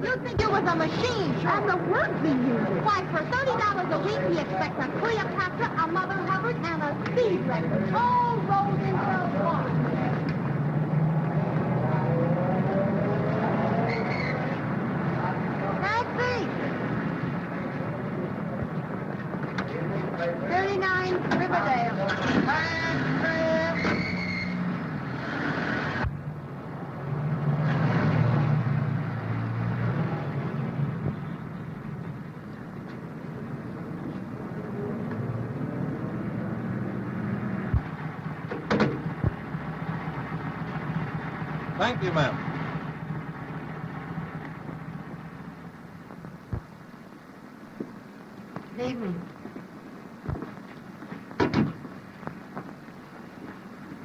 You think it was a machine, and the work he uses. Why, for $30 a week, he expects a Cleopatra, a Mother Hubbard, and a speed record, all rolled into one. Taxi! 39 Riverdale. Thank you, ma'am. Good evening.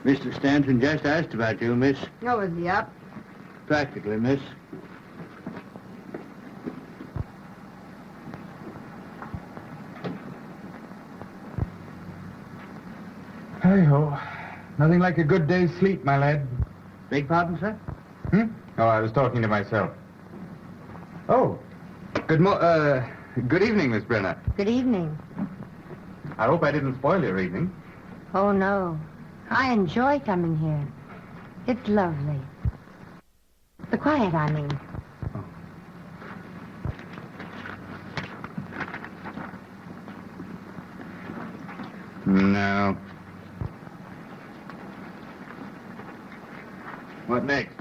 Mr. Stanton just asked about you, miss. Oh, is he up? Practically, miss. Hey-ho. Nothing like a good day's sleep, my lad. Beg pardon, sir? Oh, I was talking to myself. Oh, good evening, Miss Brenner. Good evening. I hope I didn't spoil your evening. Oh, no. I enjoy coming here. It's lovely. The quiet, I mean. No. What next?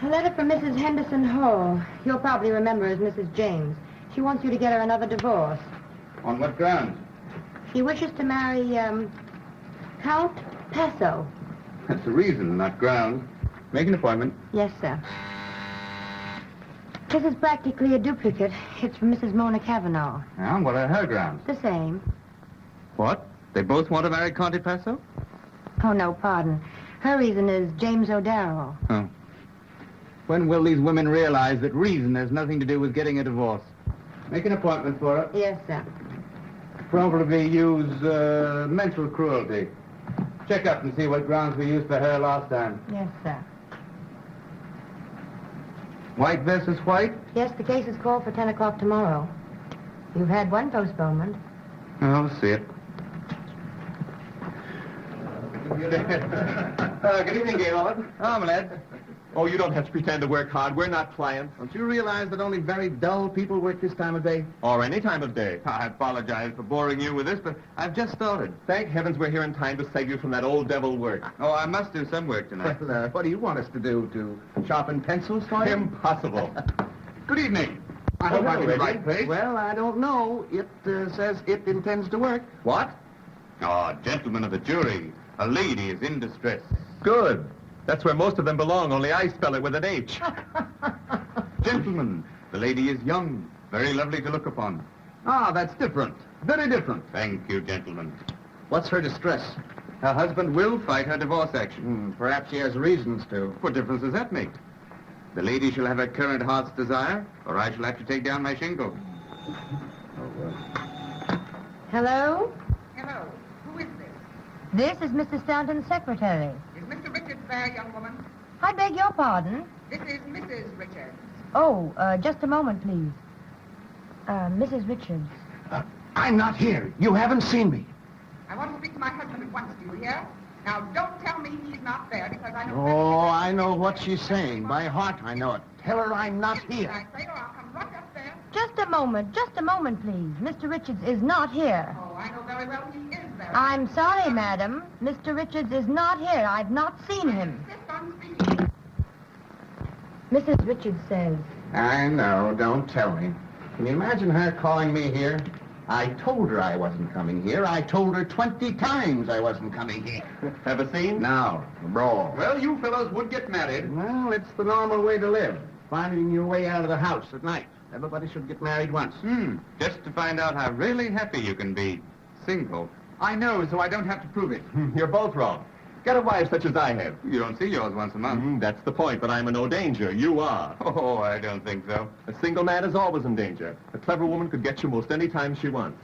A letter from Mrs. Henderson Hall. You'll probably remember as Mrs. James. She wants you to get her another divorce. On what grounds? She wishes to marry, Count Paso. That's the reason, not grounds. Make an appointment. Yes, sir. This is practically a duplicate. It's from Mrs. Mona Cavanaugh. Now, what are her grounds? The same. What? They both want to marry Conte Paso? Oh, no, pardon. Her reason is James O'Darrell. Oh. When will these women realize that reason has nothing to do with getting a divorce? Make an appointment for her. Yes, sir. Probably use mental cruelty. Check up and see what grounds we used for her last time. Yes, sir. White versus white? Yes, the case is called for 10 o'clock tomorrow. You've had one postponement. I'll see it. Good evening, Gaylord. Oh, my lad. Oh, you don't have to pretend to work hard. We're not clients. Don't you realize that only very dull people work this time of day? Or any time of day. I apologize for boring you with this, but I've just started. Thank heavens we're here in time to save you from that old devil work. Oh, I must do some work tonight. Well, what do you want us to do? To sharpen pencils for you? Impossible. Good evening. I hope I'm in the Ready? right place. Well, I don't know. It says it intends to work. What? Oh, gentlemen of the jury, a lady is in distress. Good. That's where most of them belong, only I spell it with an H. Gentlemen, the lady is young, very lovely to look upon. Ah, that's different. Very different. Thank you, gentlemen. What's her distress? Her husband will fight her divorce action. Perhaps she has reasons to. What difference does that make? The lady shall have her current heart's desire, or I shall have to take down my shingle. Hello? Hello. Who is this? This is Mr. Stanton's secretary. Is Mr. Richards there, young woman? I beg your pardon. This is Mrs. Richards. Oh, just a moment, please. Mrs. Richards. I'm not here. You haven't seen me. I want to speak to my husband at once, do you hear? Now, don't tell me he's not there, because I know... Oh, I know what she's saying. By heart, I know it. Tell her I'm not here. I say, or I'll come right up there. Just a moment, please. Mr. Richards is not here. Oh, I know very well he is there. I'm sorry, madam. Mr. Richards is not here. I've not seen him. Insist on speaking. Mrs. Richards says... I know. Don't tell me. Can you imagine her calling me here? I told her I wasn't coming here. I told her 20 times I wasn't coming here. Have a scene? Now, brawl. Well, you fellows would get married. Well, it's the normal way to live. Finding your way out of the house at night. Everybody should get married once. Just to find out how really happy you can be. Single. I know, so I don't have to prove it. You're both wrong. Get a wife such as I have. You don't see yours once a month. That's the point, but I'm in no danger. You are. Oh, I don't think so. A single man is always in danger. A clever woman could get you most any time she wants.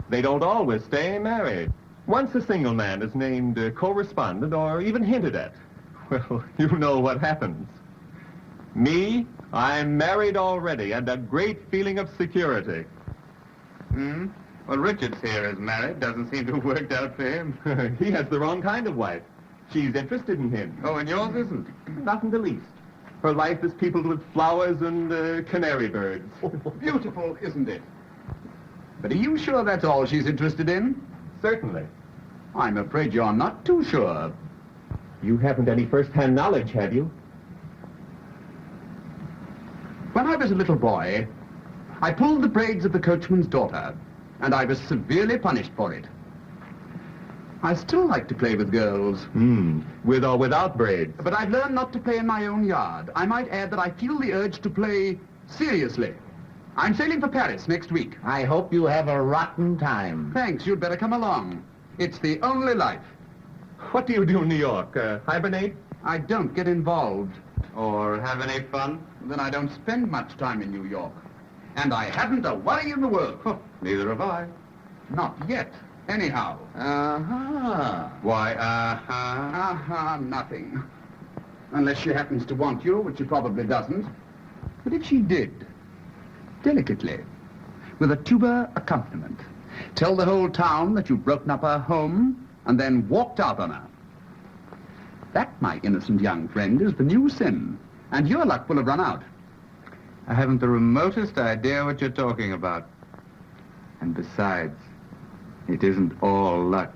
They don't always stay married. Once a single man is named correspondent or even hinted at, well, you know what happens. Me, I'm married already and a great feeling of security. Well, Richards here is married. Doesn't seem to have worked out for him. He has the wrong kind of wife. She's interested in him. Oh, and yours isn't? Not in the least. Her life is peopled with flowers and canary birds. Beautiful, isn't it? But are you sure that's all she's interested in? Certainly. I'm afraid you're not too sure. You haven't any first-hand knowledge, have you? When I was a little boy, I pulled the braids of the coachman's daughter, and I was severely punished for it. I still like to play with girls. With or without braids. But I've learned not to play in my own yard. I might add that I feel the urge to play seriously. I'm sailing for Paris next week. I hope you have a rotten time. Thanks, you'd better come along. It's the only life. What do you do in New York? Hibernate? I don't get involved. Or have any fun? Then I don't spend much time in New York. And I haven't a worry in the world. Neither have I. Not yet, anyhow. Why, Nothing. Unless she happens to want you, which she probably doesn't. But if she did, delicately, with a tuba accompaniment, tell the whole town that you've broken up her home and then walked out on her. That, my innocent young friend, is the new sin, and your luck will have run out. I haven't the remotest idea what you're talking about. And besides, it isn't all luck.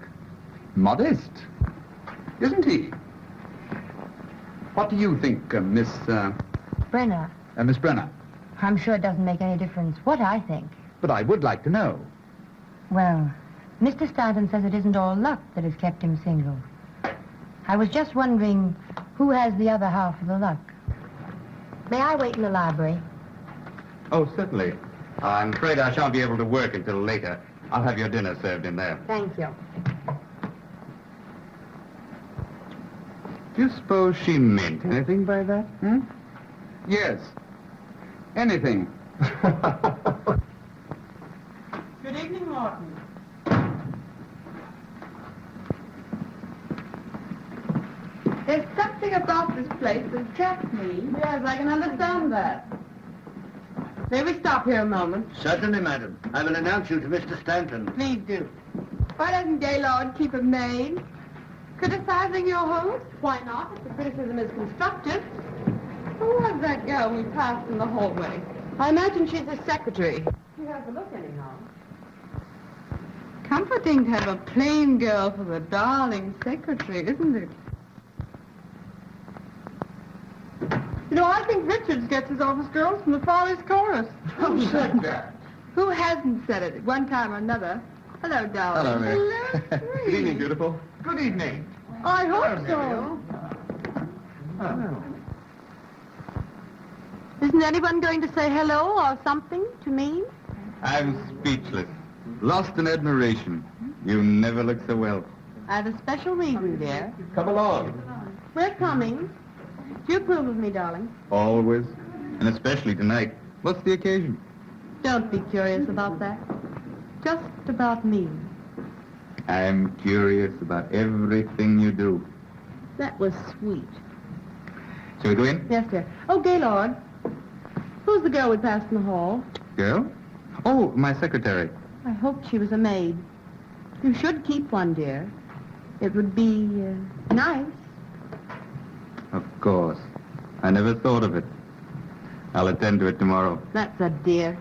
Modest, isn't he? What do you think, Miss Brenner, Brenner? I'm sure it doesn't make any difference what I think. But I would like to know. Well, Mr. Stanton says it isn't all luck that has kept him single. I was just wondering who has the other half of the luck. May I wait in the library? Oh, certainly. I'm afraid I shan't be able to work until later. I'll have your dinner served in there. Thank you. Do you suppose she meant anything by that? Yes. Anything. Good evening, Morton. There's something about this place that attracts me. Yes, I can understand that. May we stop here a moment? Certainly, madam. I will announce you to Mr. Stanton. Please do. Why doesn't Gaylord keep a maid? Criticizing your host? Why not, if the criticism is constructive? Who was that girl we passed in the hallway? I imagine she's his secretary. She has a look, anyhow. Comforting to have a plain girl for the darling secretary, isn't it? You know, I think Richards gets his office girls from the Far East Chorus. Who said that? Who hasn't said it at one time or another? Hello, darling. Hello, Miss. Hello, Good evening, beautiful. Good evening. I hope so. Isn't anyone going to say hello or something to me? I'm speechless. Lost in admiration. You never look so well. I have a special reason, dear. Come along. We're coming. Do you approve of me, darling? Always. And especially tonight. What's the occasion? Don't be curious about that. Just about me. I'm curious about everything you do. That was sweet. Shall we go in? Yes, dear. Oh, Gaylord. Who's the girl we passed in the hall? Girl? Oh, my secretary. I hoped she was a maid. You should keep one, dear. It would be nice. Of course. I never thought of it. I'll attend to it tomorrow. That's a dear.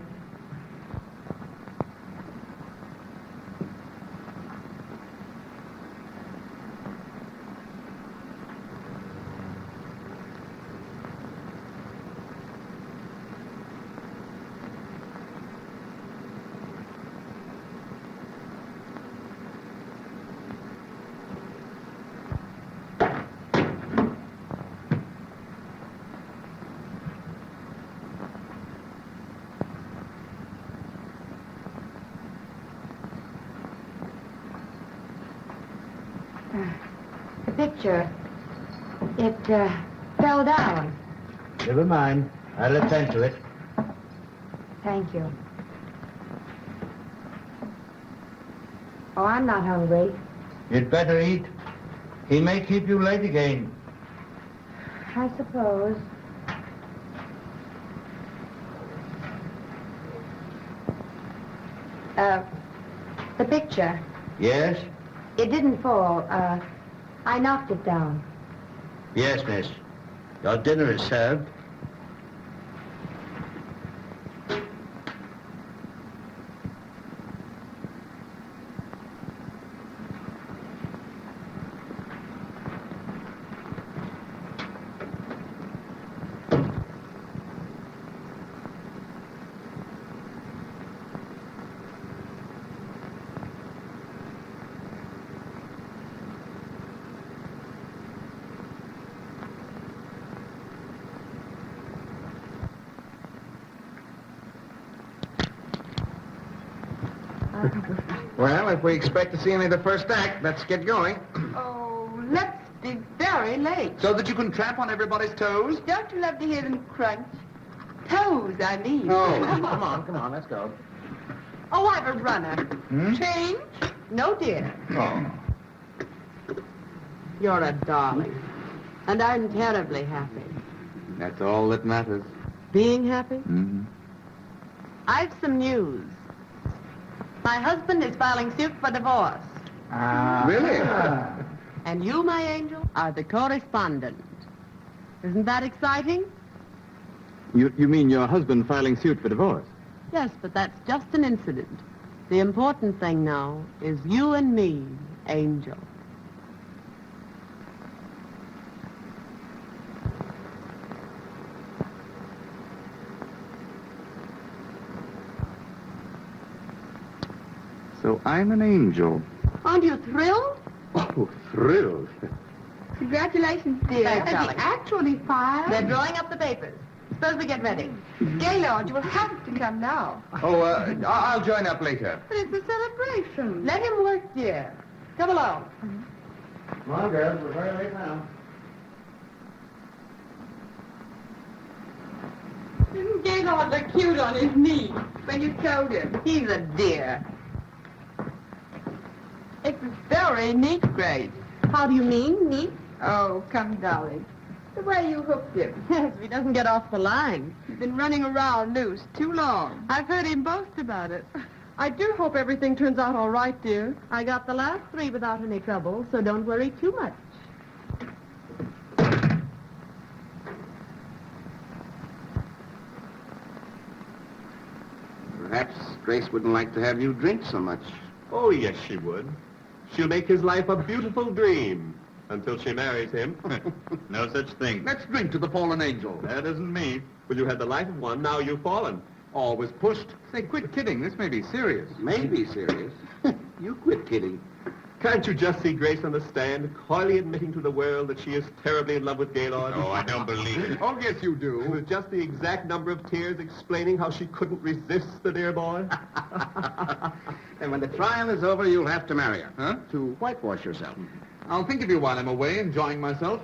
The picture, it fell down. Never mind. I'll attend to it. Thank you. Oh, I'm not hungry. You'd better eat. He may keep you late again. I suppose. The picture, Yes? it didn't fall. I knocked it down. Yes, miss. Your dinner is served. Well, if we expect to see any of the first act, let's get going. Oh, let's be very late. So that you can tramp on everybody's toes? Don't you love to hear them crunch? Toes, I mean. Oh, come on, let's go. Oh, I've a runner. Change? No, dear. Oh. You're a darling. And I'm terribly happy. That's all that matters. Being happy? Mm-hmm. I've some news. My husband is filing suit for divorce. Really? And you, my angel, are the correspondent. Isn't that exciting? You mean your husband filing suit for divorce? Yes, but that's just an incident. The important thing now is you and me, Angel. So I'm an angel. Aren't you thrilled? Oh, thrilled. Congratulations, dear. Thanks, Has he darling. actually filed? They're drawing up the papers. Suppose we get ready. Gaylord, you will have to come now. Oh, I'll join up later. But it's a celebration. Let him work, dear. Come along. Come on, girls, we're very late now. Didn't Gaylord look cute on his knee when you told him? He's a dear. It's very neat, Grace. How do you mean, neat? Oh, come, darling. The way you hooked him. Yes, he doesn't get off the line. He's been running around loose too long. I've heard him boast about it. I do hope everything turns out all right, dear. I got the last 3 without any trouble, so don't worry too much. Perhaps Grace wouldn't like to have you drink so much. Oh, yes, she would. She'll make his life a beautiful dream until she marries him. No such thing. Let's drink to the fallen angel. That isn't me. Well, you had the life of one, now you've fallen. Always pushed. Say, quit kidding. This may be serious. Maybe serious. You quit kidding. Can't you just see Grace on the stand, coyly admitting to the world that she is terribly in love with Gaylord? Oh, I don't believe it. Oh, yes, you do. With just the exact number of tears explaining how she couldn't resist the dear boy? And when the trial is over, you'll have to marry her, huh? To whitewash yourself. I'll think of you while I'm away enjoying myself.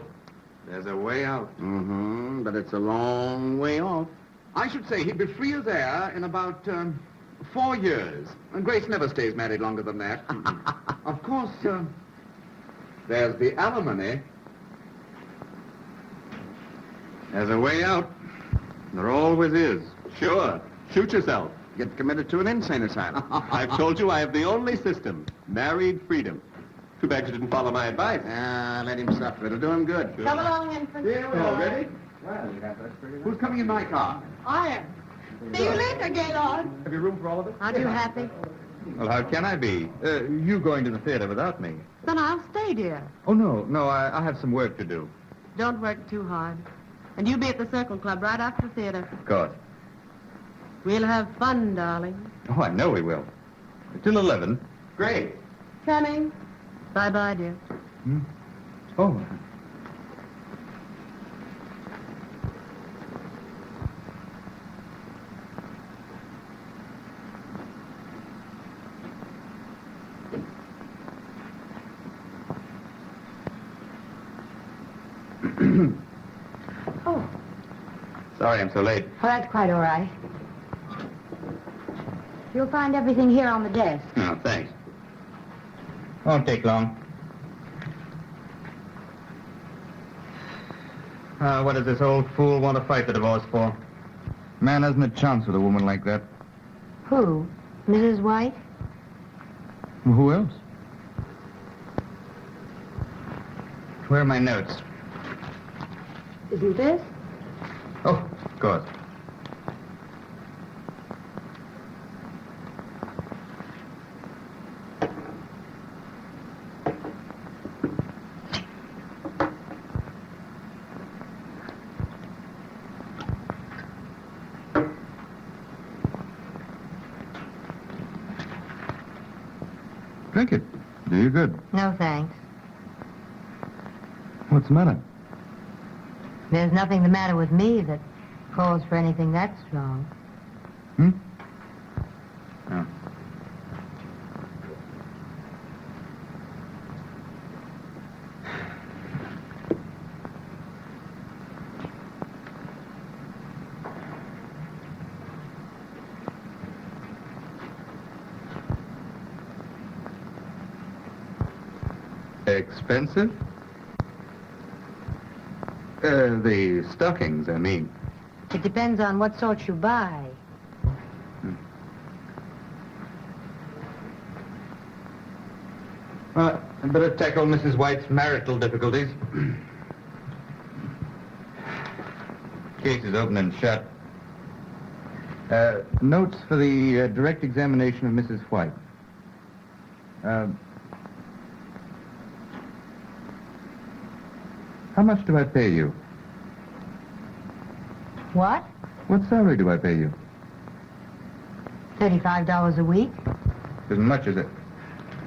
There's a way out. Mm-hmm, but it's a long way off. I should say he'd be free as air in about 4 years. And Grace never stays married longer than that. Of course, there's the alimony. There's a way out. There always is. Sure. Shoot yourself. get committed to an insane asylum. I've told you I have the only system, married freedom. Too bad you didn't follow my advice. Let him suffer. It'll do him good. Come along, infant. Already? Who's coming in my car? I am. See you later, Gaylord. Have you room for all of us? Aren't you happy? Well, how can I be? You going to the theater without me? Then I'll stay, dear. Oh, no, I have some work to do. Don't work too hard. And you be at the Circle Club right after the theater. Of course. We'll have fun, darling. Oh, I know we will. Till 11. Great. Coming. Bye-bye, dear. Oh. Oh, Sorry I'm so late. well, that's quite all right. You'll find everything here on the desk. No, thanks. Won't take long. What does this old fool want to fight the divorce for? Man hasn't a chance with a woman like that. Who? Mrs. White? Well, who else? Where are my notes? Isn't this? Oh, of course. Drink it. Do you good. No, thanks. What's the matter? There's nothing the matter with me that calls for anything that strong. Hmm? Oh. Expensive? The stockings, I mean. It depends on what sort you buy. Well, I'd better tackle Mrs. White's marital difficulties. Case is open and shut. Notes for the direct examination of Mrs. White. How much do I pay you? What? What salary do I pay you? $35 a week? Isn't much, is it?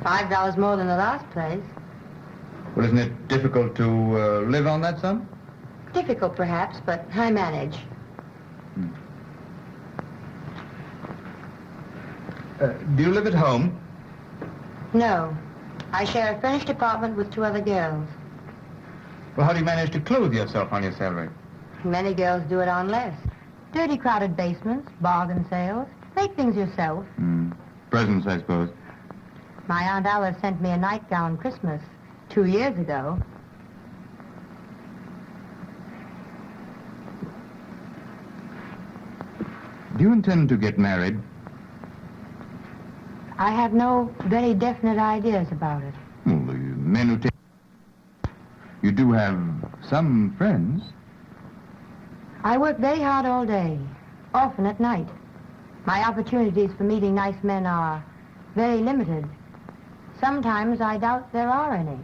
$5 more than the last place. Well, isn't it difficult to live on that sum? Difficult, perhaps, but I manage. Do you live at home? No. I share a furnished apartment with 2 other girls. Well, how do you manage to clothe yourself on your salary? Many girls do it on less. Dirty, crowded basements, bargain sales. Make things yourself. Presents, I suppose. My Aunt Alice sent me a nightgown Christmas 2 years ago. Do you intend to get married? I have no very definite ideas about it. Well, the men who take... You do have some friends. I work very hard all day, often at night. My opportunities for meeting nice men are very limited. Sometimes I doubt there are any.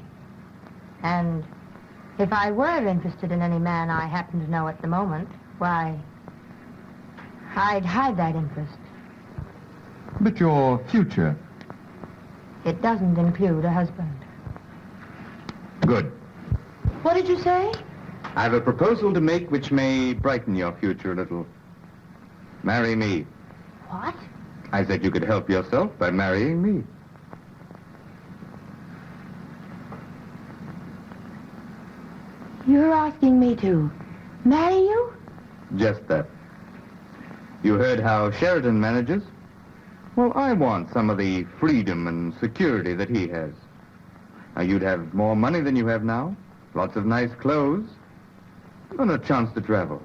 And if I were interested in any man I happen to know at the moment, why, I'd hide that interest. But your future... It doesn't include a husband. Good. What did you say? I have a proposal to make which may brighten your future a little. Marry me. What? I said you could help yourself by marrying me. You're asking me to marry you? Just that. You heard how Sheridan manages? Well, I want some of the freedom and security that he has. Now, you'd have more money than you have now, lots of nice clothes, and a chance to travel.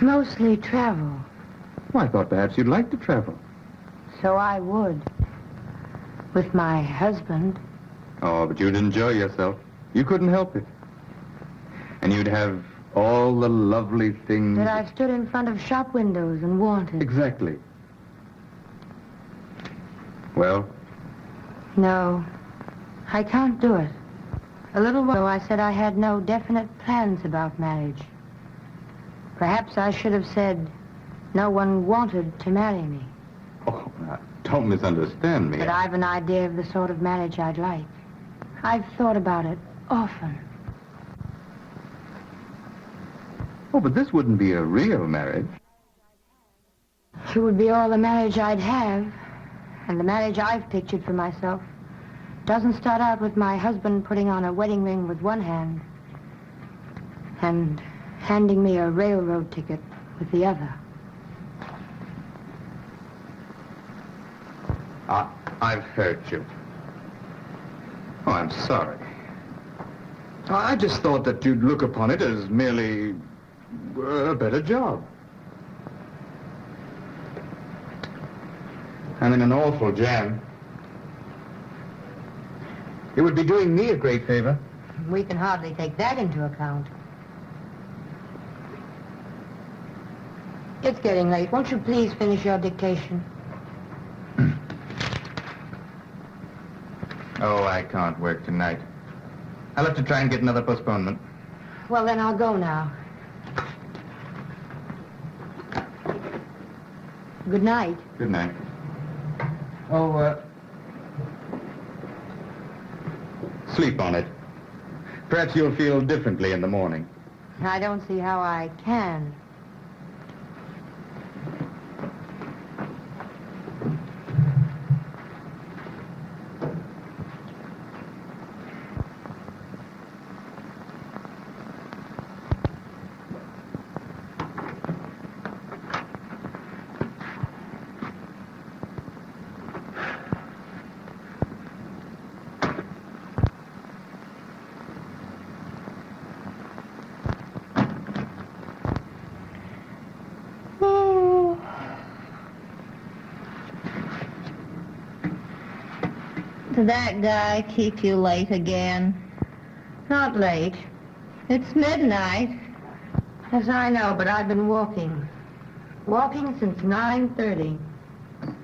Mostly travel. Well, I thought perhaps you'd like to travel. So I would. With my husband. Oh, but you'd enjoy yourself. You couldn't help it. And you'd have all the lovely things... That I've stood in front of shop windows and wanted. Exactly. Well? No, I can't do it. A little while ago I said I had no definite plans about marriage. Perhaps I should have said no one wanted to marry me. Oh, now, don't misunderstand me. But I've an idea of the sort of marriage I'd like. I've thought about it often. Oh, but this wouldn't be a real marriage. It would be all the marriage I'd have. And the marriage I've pictured for myself doesn't start out with my husband putting on a wedding ring with one hand and handing me a railroad ticket with the other. I've hurt you. Oh, I'm sorry. I just thought that you'd look upon it as merely a better job. I'm in an awful jam. It would be doing me a great favor. We can hardly take that into account. It's getting late. Won't you please finish your dictation? Oh, I can't work tonight. I'll have to try and get another postponement. Well, then I'll go now. Good night. Good night. Oh, sleep on it. Perhaps you'll feel differently in the morning. I don't see how I can. Did that guy keep you late again? Not late. It's midnight. Yes, I know, but I've been walking. Walking since 9:30.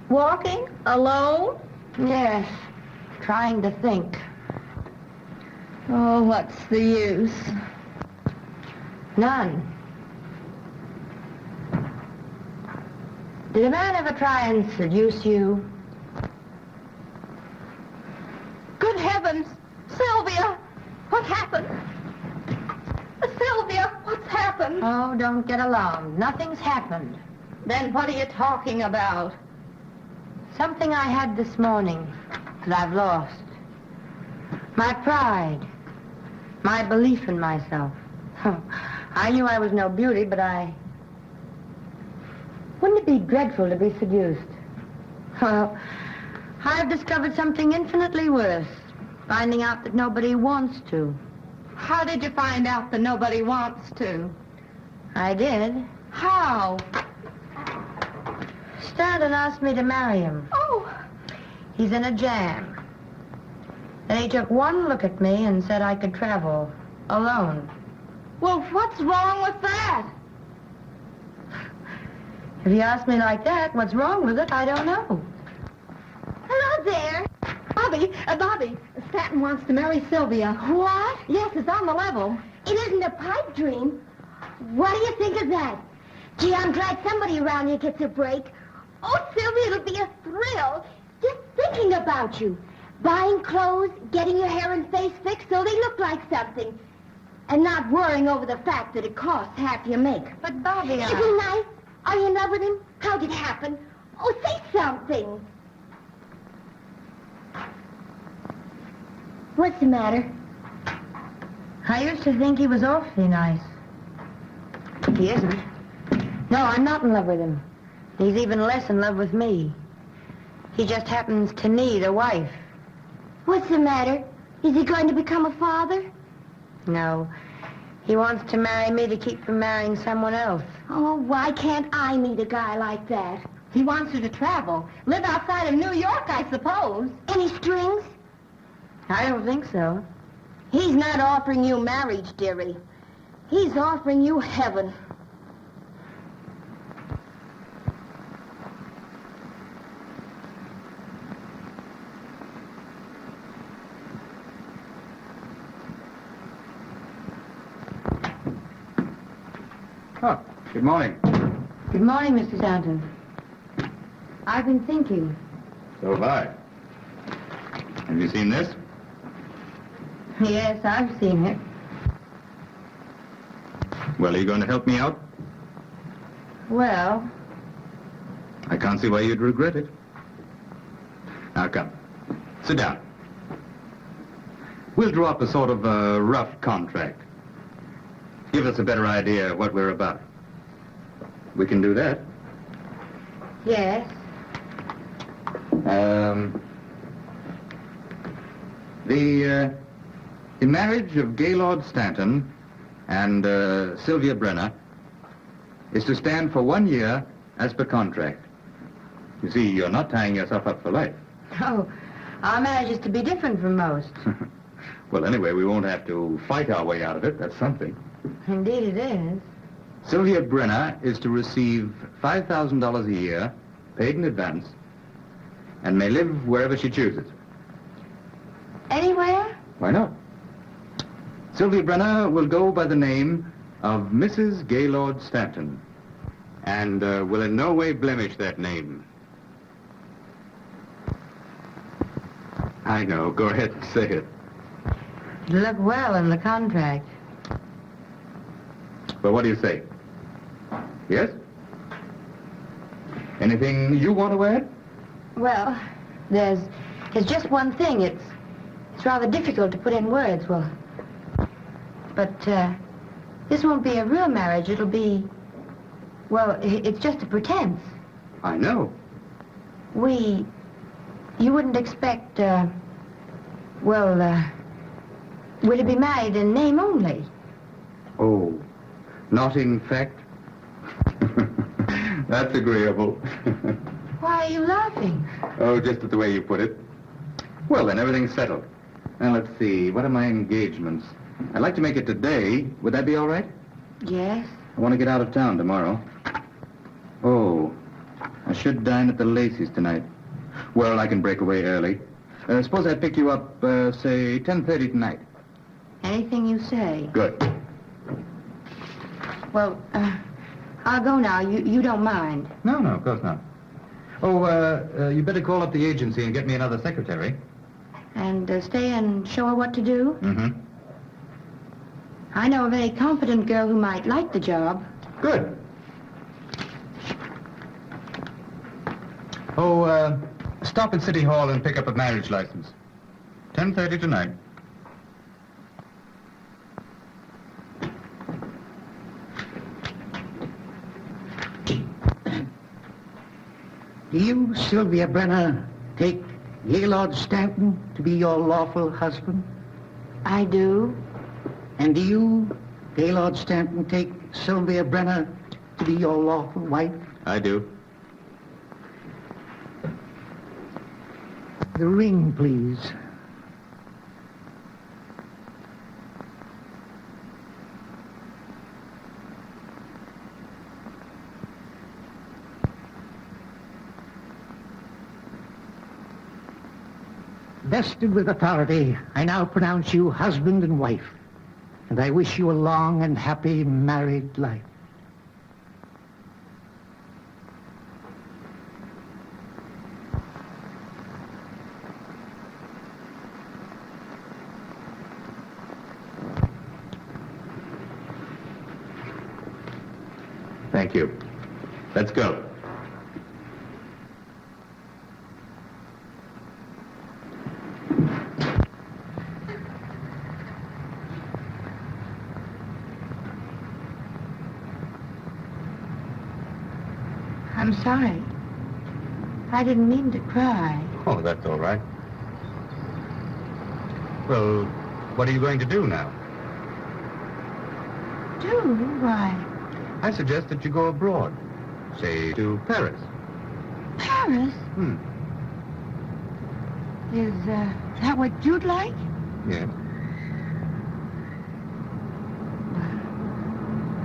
Walking? Alone? Yes, trying to think. Oh, what's the use? None. Did a man ever try and seduce you? Good heavens! Sylvia! What happened? Sylvia, what's happened? Oh, don't get alarmed. Nothing's happened. Then what are you talking about? Something I had this morning that I've lost. My pride. My belief in myself. I knew I was no beauty, but wouldn't it be dreadful to be seduced? Well, I've discovered something infinitely worse. Finding out that nobody wants to. How did you find out that nobody wants to? I did. How? Stanton asked me to marry him. Oh, He's in a jam. Then he took one look at me and said I could travel alone. well, what's wrong with that? If you ask me like that, what's wrong with it, I don't know. Hello there. Bobby, Stanton wants to marry Sylvia. What? Yes, it's on the level. It isn't a pipe dream. What do you think of that? Gee, I'm glad somebody around here gets a break. Oh, Sylvia, it'll be a thrill. Just thinking about you. Buying clothes, getting your hair and face fixed so they look like something. And not worrying over the fact that it costs half your make. But, Bobby, Isn't he nice? Are you in love with him? How did it happen? Oh, say something. What's the matter? I used to think he was awfully nice. He isn't. No, I'm not in love with him. He's even less in love with me. He just happens to need a wife. What's the matter? Is he going to become a father? No. He wants to marry me to keep from marrying someone else. Oh, why can't I meet a guy like that? He wants you to travel. Live outside of New York, I suppose. Any strings? I don't think so. He's not offering you marriage, dearie. He's offering you heaven. Oh, good morning. Good morning, Mr. Stanton. I've been thinking. So have I. Have you seen this? Yes, I've seen it. Well, are you going to help me out? Well, I can't see why you'd regret it. Now, come. Sit down. We'll draw up a sort of a rough contract. Give us a better idea of what we're about. We can do that. yes. The marriage of Gaylord Stanton and Sylvia Brenner is to stand for 1 year as per contract. You see, you're not tying yourself up for life. Oh, our marriage is to be different from most. Well, anyway, we won't have to fight our way out of it. That's something. Indeed it is. Sylvia Brenner is to receive $5,000 a year, paid in advance, and may live wherever she chooses. Anywhere? Why not? Sylvia Brenner will go by the name of Mrs. Gaylord Stanton, and will in no way blemish that name. I know. Go ahead and say it. It'll look well in the contract. But what do you say? Yes? Anything you want to add? Well, there's just one thing. It's rather difficult to put in words. But this won't be a real marriage. It'll be, well, it's just a pretense. I know. You wouldn't expect, we're to be married in name only. Oh, not in fact? That's agreeable. Why are you laughing? Oh, just at the way you put it. Well, then, everything's settled. Now, let's see. What are my engagements? I'd like to make it today. Would that be all right? Yes. I want to get out of town tomorrow. Oh, I should dine at the Lacey's tonight. Well, I can break away early. Suppose I pick you up, say, 10:30 tonight. Anything you say. Good. Well, I'll go now. You don't mind. No, of course not. Oh, you better call up the agency and get me another secretary. And stay and show her what to do? Mm-hmm. I know a very competent girl who might like the job. Good. Oh, stop at City Hall and pick up a marriage license. 10:30 tonight. Do you, Sylvia Brenner, take Gaylord Stanton to be your lawful husband? I do. And do you, Gaylord Stanton, take Sylvia Brenner to be your lawful wife? I do. The ring, please. Vested with authority, I now pronounce you husband and wife, and I wish you a long and happy married life. Thank you. Let's go. I'm sorry. I didn't mean to cry. Oh, that's all right. Well, what are you going to do now? do? Why? I suggest that you go abroad. Say, to Paris. Paris? Is that what you'd like? Yes.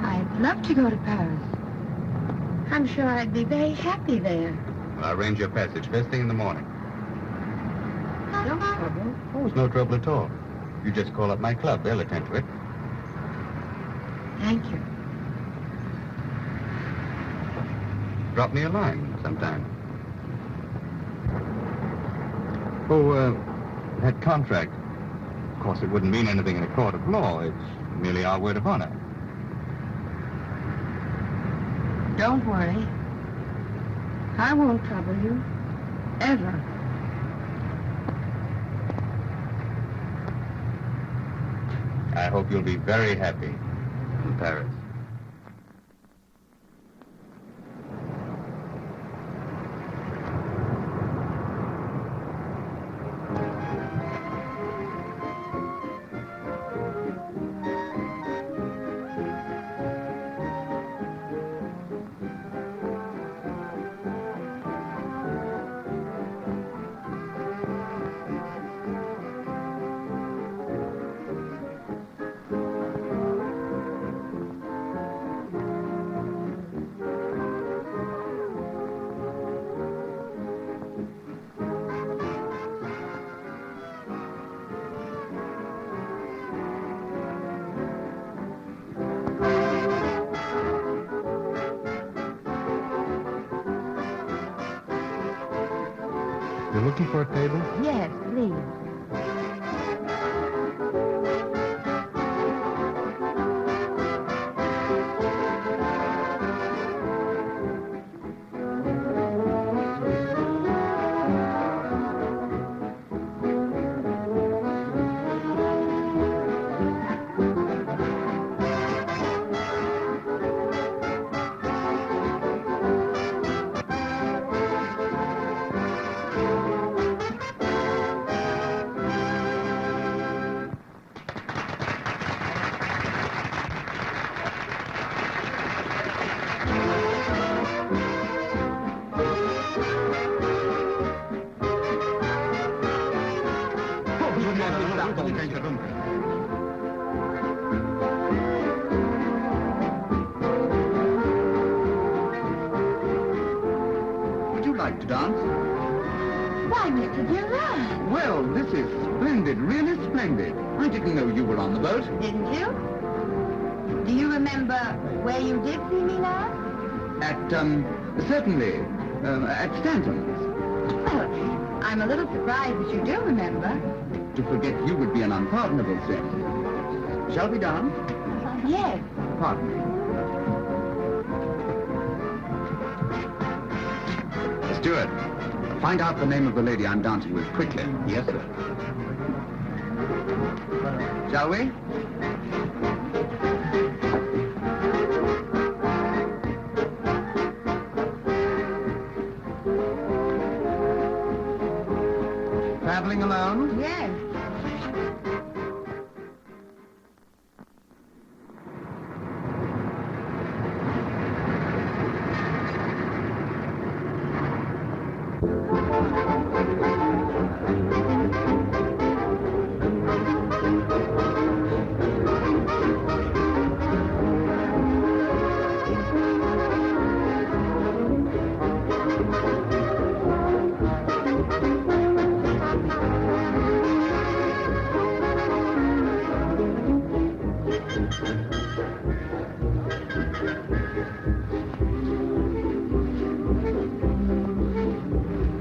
I'd love to go to Paris. I'm sure I'd be very happy there. Well, I'll arrange your passage first thing in the morning. No trouble. Oh, it's no trouble at all. You just call up my club. They'll attend to it. Thank you. Drop me a line sometime. Oh, that contract. Of course, it wouldn't mean anything in a court of law. It's merely our word of honor. Don't worry. I won't trouble you. Ever. I hope you'll be very happy in Paris. You're looking for a table? Yes, please. Would you like to dance? Why, Mr. Gerard? Well, this is splendid, really splendid. I didn't know you were on the boat. Didn't you? Do you remember where you did see me last? Certainly, at Stanton's. Well, I'm a little surprised that you do remember. To forget you would be an unpardonable sin. Shall we dance? Yes. Pardon me. Steward, find out the name of the lady I'm dancing with quickly. Yes, sir. Shall we? Traveling alone? Yes.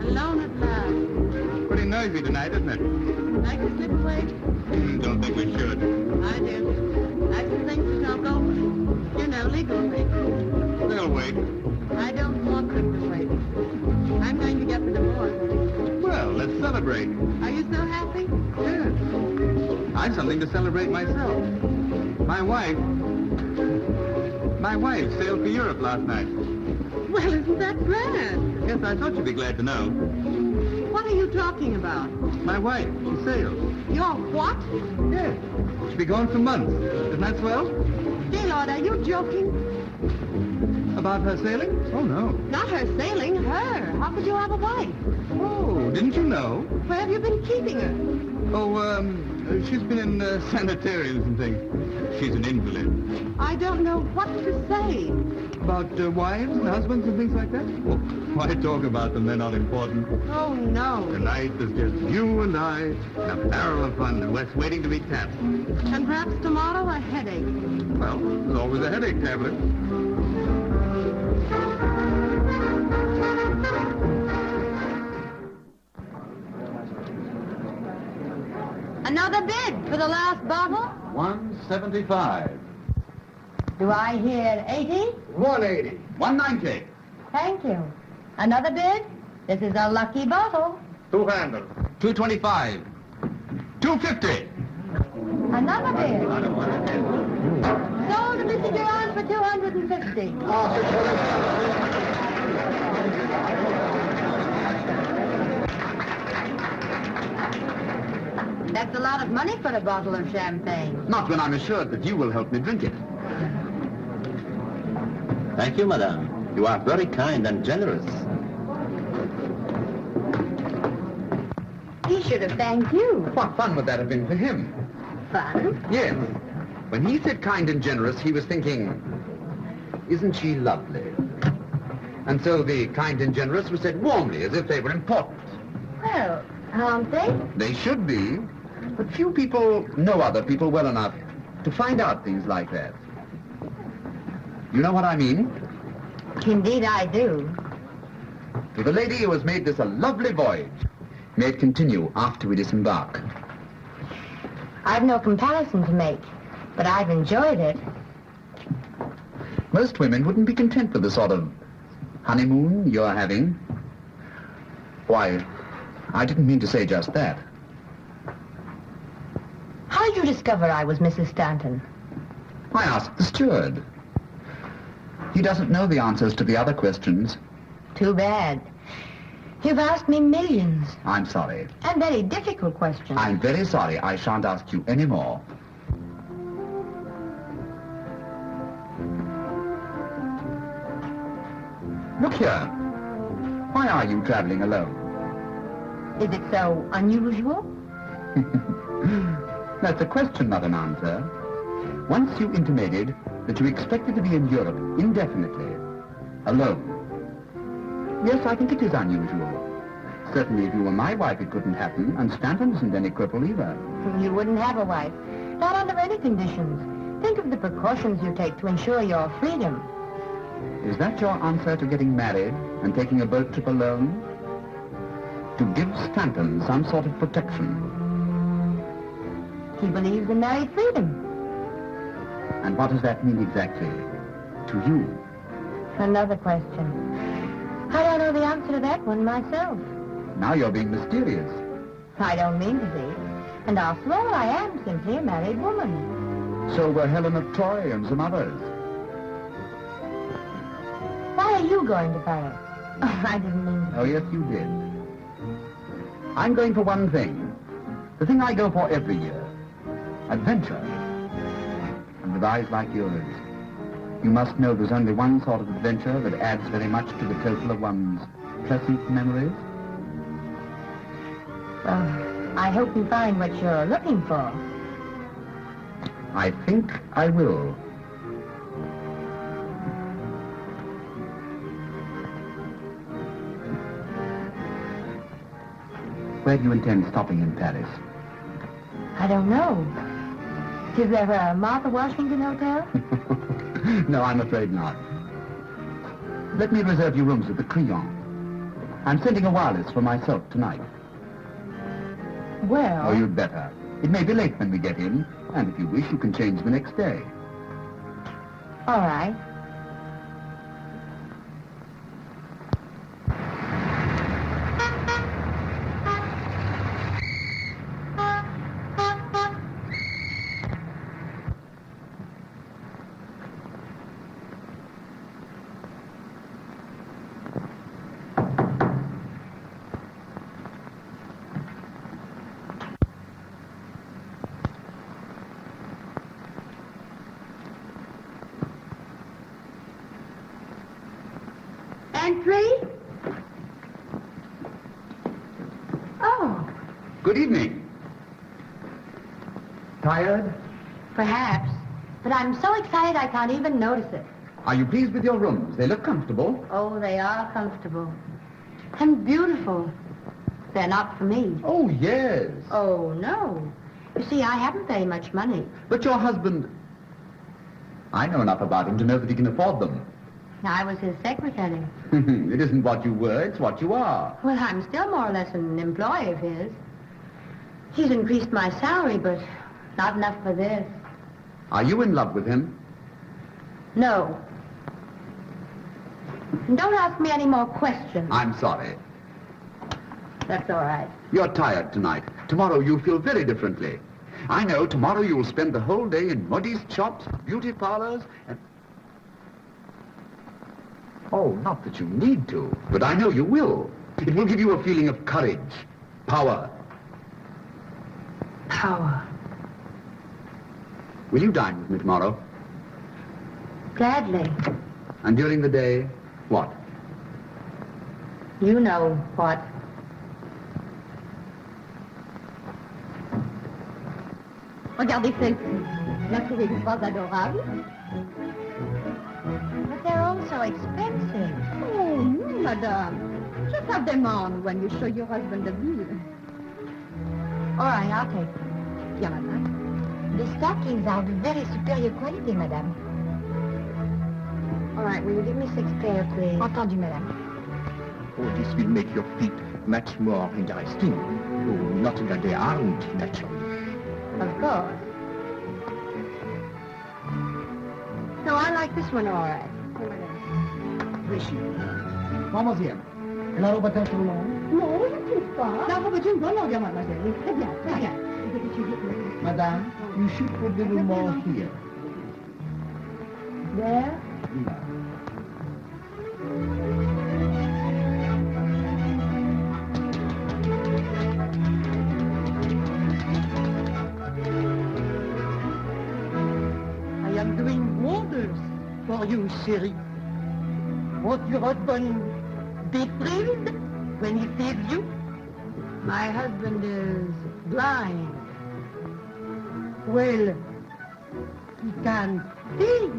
Alone at last. Pretty noisy tonight, isn't it? Like to slip away? Don't think we should. I do. I just think to talk over. You know, legal things. They'll wait. I don't want them to wait. I'm going to get the divorce. Well, let's celebrate. Are you so happy? Yes. I've something to celebrate myself. My wife sailed for Europe last night. Well, isn't that grand? Yes, I thought you'd be glad to know. What are you talking about? My wife, she sailed. Your what? Yes. She'll be gone for months. Isn't that swell? Gaylord, are you joking? About her sailing? Oh, no. Not her sailing, her. How could you have a wife? Oh, didn't you know? Where have you been keeping her? Oh, she's been in sanitariums and things. She's an invalid. I don't know what to say. About wives and husbands and things like that? Well, why talk about them? They're not important. Oh, no. Tonight there's just you and I, and a barrel of fun, and West waiting to be tapped. And perhaps tomorrow a headache. Well, there's always a headache tablet. Another bid for the last bottle? 175. Do I hear 80? 180. 190. Thank you. Another bid? This is a lucky bottle. 200. 225. 250. Another bid. Sold to Mr. Durant for 250. That's a lot of money for a bottle of champagne. Not when I'm assured that you will help me drink it. Thank you, madame. You are very kind and generous. He should have thanked you. What fun would that have been for him? Fun? Yes. When he said kind and generous, he was thinking, isn't she lovely? And so the kind and generous was said warmly, as if they were important. Well, aren't they? They should be, but few people know other people well enough to find out things like that. You know what I mean? Indeed I do. To the lady who has made this a lovely voyage, may it continue after we disembark. I've no comparison to make, but I've enjoyed it. Most women wouldn't be content with the sort of honeymoon you're having. Why, I didn't mean to say just that. How did you discover I was Mrs. Stanton? I asked the steward. He doesn't know the answers to the other questions. Too bad. You've asked me millions, I'm sorry. and very difficult questions. I'm very sorry. I shan't ask you any more. Look here. Why are you traveling alone? Is it so unusual? That's a question, not an answer. Once you intimated that you expected to be in Europe indefinitely, alone. Yes, I think it is unusual. Certainly, if you were my wife, it couldn't happen, and Stanton isn't any cripple either. You wouldn't have a wife. Not under any conditions. Think of the precautions you take to ensure your freedom. Is that your answer to getting married and taking a boat trip alone? To give Stanton some sort of protection. He believes in married freedom. And what does that mean exactly to you? Another question. I don't know the answer to that one myself. Now you're being mysterious. I don't mean to be. And after all, I am simply a married woman. So were Helen of Troy and some others. Why are you going to Paris? Oh, I didn't mean to. Oh, yes, you did. I'm going for one thing. The thing I go for every year. Adventure. And with eyes like yours, you must know there's only one sort of adventure that adds very much to the total of one's pleasant memories. Well, I hope you find what you're looking for. I think I will. Where do you intend stopping in Paris? I don't know. Is there a Martha Washington hotel? No, I'm afraid not. Let me reserve you rooms at the Crillon. I'm sending a wireless for myself tonight. Well... Oh, you'd better. It may be late when we get in, and if you wish, you can change the next day. All right. Entry? Oh, Good evening. Tired? Perhaps. But I'm so excited I can't even notice it. Are you pleased with your rooms? They look comfortable. Oh, they are comfortable. And beautiful. They're not for me. Oh, yes. Oh, no. You see, I haven't very much money. But your husband... I know enough about him to know that he can afford them. I was his secretary. It isn't what you were, it's what you are. Well, I'm still more or less an employee of his. He's increased my salary, but not enough for this. Are you in love with him? No. And don't ask me any more questions. I'm sorry. That's all right. You're tired tonight. Tomorrow you'll feel very differently. I know tomorrow you'll spend the whole day in modiste shops, beauty parlors, and... Oh, not that you need to, but I know you will. It will give you a feeling of courage, power. Power. Will you dine with me tomorrow? Gladly. And during the day, what? You know what. Regardez celle-ci. La trouvez-vous pas adorable? But they're all so expensive. Oh, no, madame. Just have them on when you show your husband the bill. All right, I'll take them. Bien, madame. The stockings are of very superior quality, madame. All right, will you give me 6 pair, please? Entendu, madame. Oh, this will make your feet much more interesting. Oh, not that they aren't, naturally. Of course. No, I like this one all right. Here, madame. Précis. Mademoiselle, la robe est un peu longue. Non, je ne trouve pas. La robe est une bonne longueur, mademoiselle. Oui, Très bien, très bien. Madame, you should put a little more here. There? I am doing wonders for you, Sherry. Won't your husband be thrilled when he sees you? My husband is blind. Well, he can feel.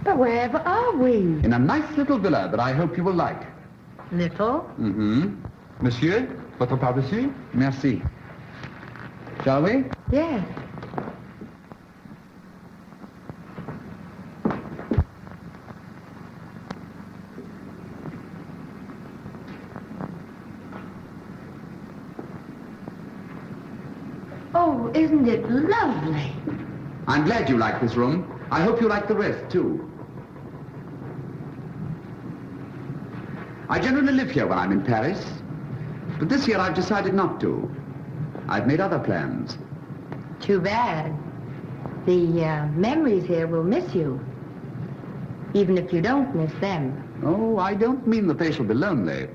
But wherever are we? In a nice little villa that I hope you will like. Little? Mm-hmm. Monsieur, votre par-dessus? Merci. Shall we? Yes. Oh, isn't it lovely? I'm glad you like this room. I hope you like the rest, too. I generally live here when I'm in Paris, but this year I've decided not to. I've made other plans. Too bad. The memories here will miss you, even if you don't miss them. Oh, I don't mean the place will be lonely.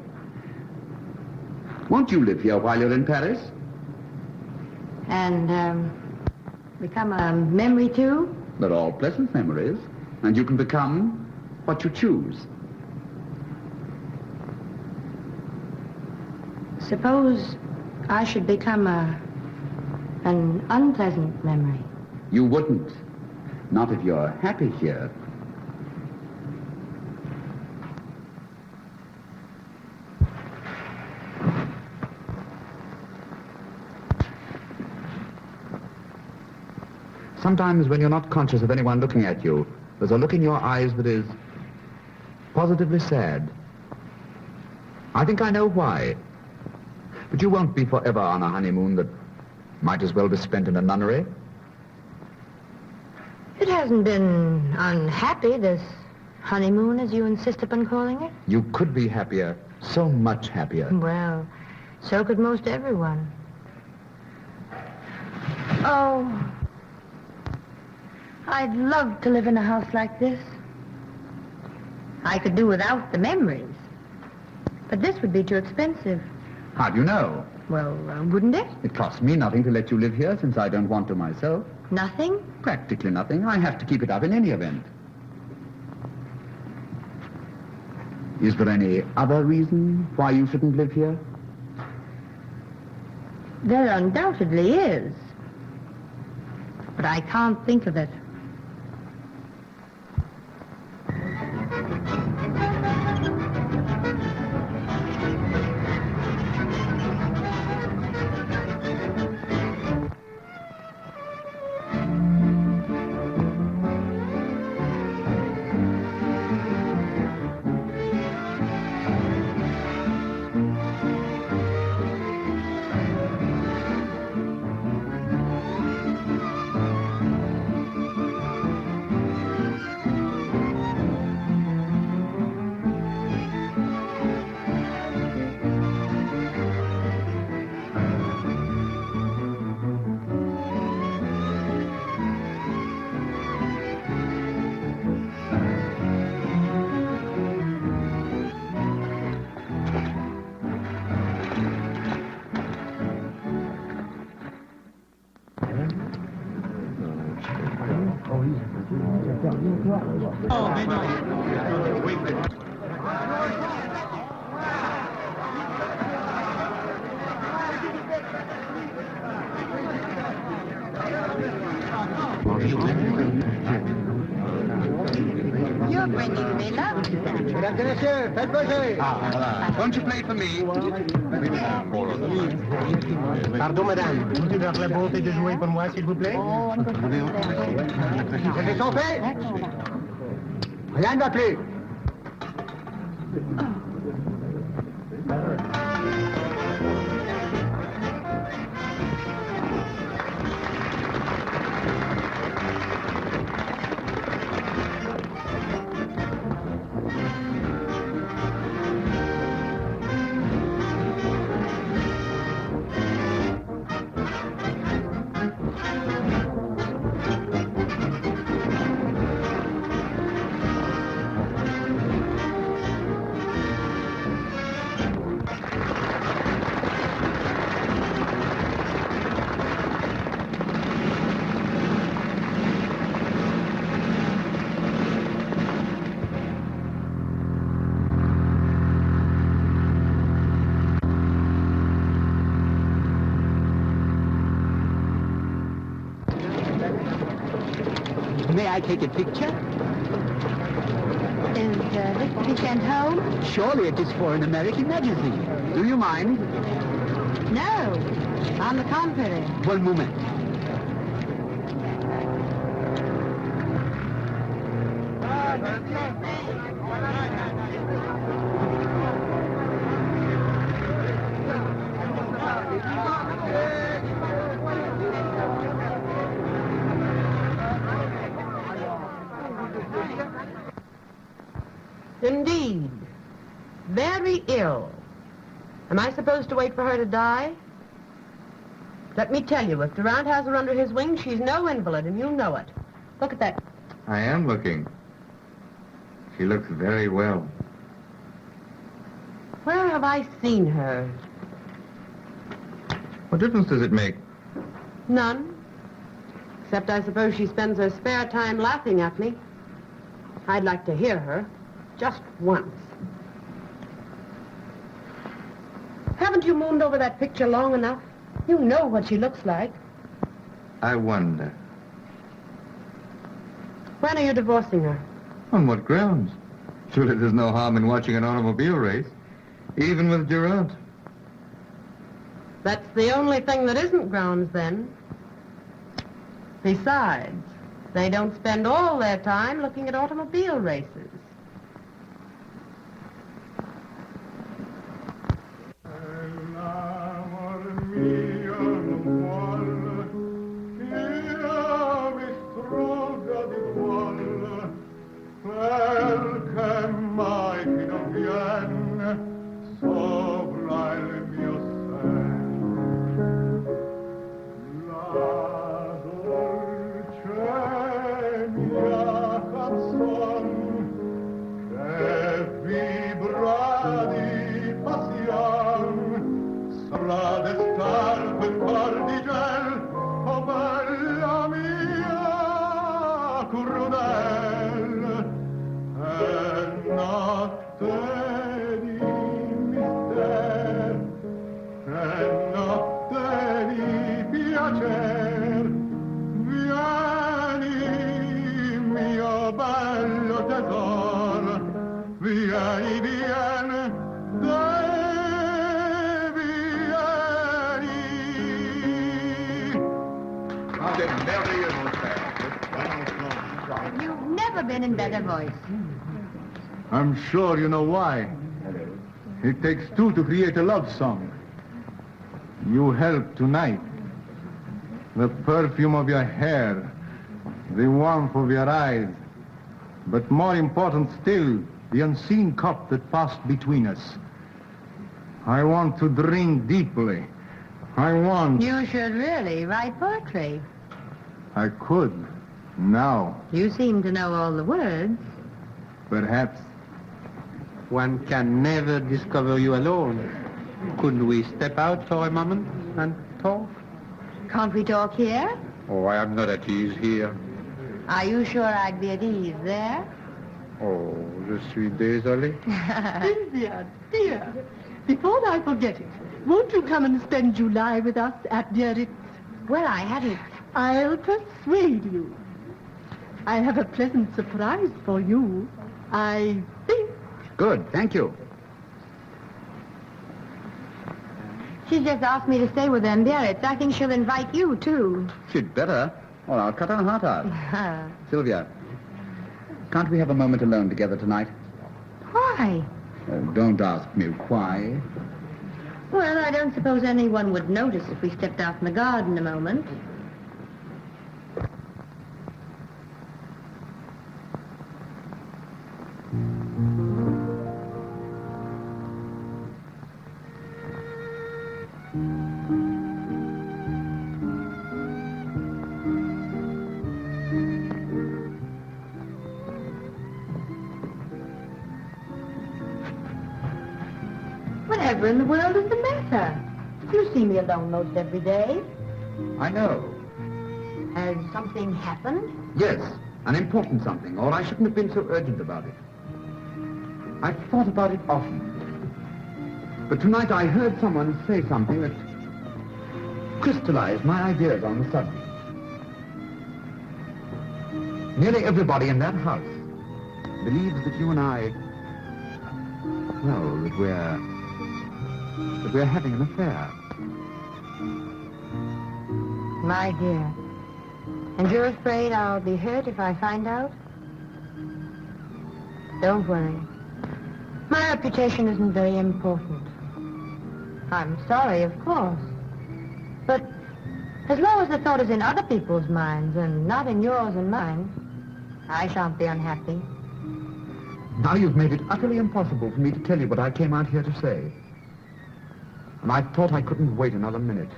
Won't you live here while you're in Paris? And become a memory too? They're all pleasant memories, and you can become what you choose. Suppose I should become an unpleasant memory. You wouldn't. Not if you're happy here. Sometimes when you're not conscious of anyone looking at you, there's a look in your eyes that is positively sad. I think I know why. But you won't be forever on a honeymoon that might as well be spent in a nunnery. It hasn't been unhappy, this honeymoon, as you insist upon calling it. You could be happier, so much happier. Well, so could most everyone. Oh, I'd love to live in a house like this. I could do without the memories. But this would be too expensive. How do you know? Well, wouldn't it? It costs me nothing to let you live here since I don't want to myself. Nothing? Practically nothing. I have to keep it up in any event. Is there any other reason why you shouldn't live here? There undoubtedly is. But I can't think of it. You're bringing me love. Won't you play for me? Pardon, madame. Vous avez la bonté de jouer pour moi, s'il vous plaît? C'est son fait. Rien ne va plus. May I take a picture? Is this to be sent home? Surely it is for an American magazine. Do you mind? No. On the contrary. One moment. Indeed. Very ill. Am I supposed to wait for her to die? Let me tell you, if Durant has her under his wing, she's no invalid, and you'll know it. Look at that. I am looking. She looks very well. Where have I seen her? What difference does it make? None. Except I suppose she spends her spare time laughing at me. I'd like to hear her. Just once. Haven't you mooned over that picture long enough? You know what she looks like. I wonder. When are you divorcing her? On what grounds? Surely there's no harm in watching an automobile race, even with Durant. That's the only thing that isn't grounds, then. Besides, they don't spend all their time looking at automobile races. piacer, vieni, mio bello tesoro, vieni, vieni, dai, vieni. You've never been in better voice. I'm sure you know why. It takes two to create a love song. You help tonight. The perfume of your hair, the warmth of your eyes, but more important still, the unseen cup that passed between us. I want to drink deeply. I want... You should really write poetry. I could. Now, You seem to know all the words. perhaps. One can never discover you alone. Couldn't we step out for a moment and talk? Can't we talk here? Oh, I am not at ease here. Are you sure I'd be at ease there? Oh, je suis désolé. Sylvia, dear, before I forget it, won't you come and spend July with us at Biarritz? Well, I hadn't. I'll persuade you. I have a pleasant surprise for you. I think. Good, thank you. She's just asked me to stay with her in Biarritz. I think she'll invite you, too. She'd better, or I'll cut her heart out. Sylvia, can't we have a moment alone together tonight? Why? Oh, don't ask me why. Well, I don't suppose anyone would notice if we stepped out in the garden a moment. Whatever in the world is the matter? You see me alone most every day. I know. Has something happened? Yes, an important something, or I shouldn't have been so urgent about it. I've thought about it often. But tonight I heard someone say something that crystallized my ideas on the subject. Nearly everybody in that house believes that you and I, well, that we're having an affair. My dear. And you're afraid I'll be hurt if I find out? Don't worry. My reputation isn't very important. I'm sorry, of course. But as long as the thought is in other people's minds and not in yours and mine, I shan't be unhappy. Now you've made it utterly impossible for me to tell you what I came out here to say. And I thought I couldn't wait another minute.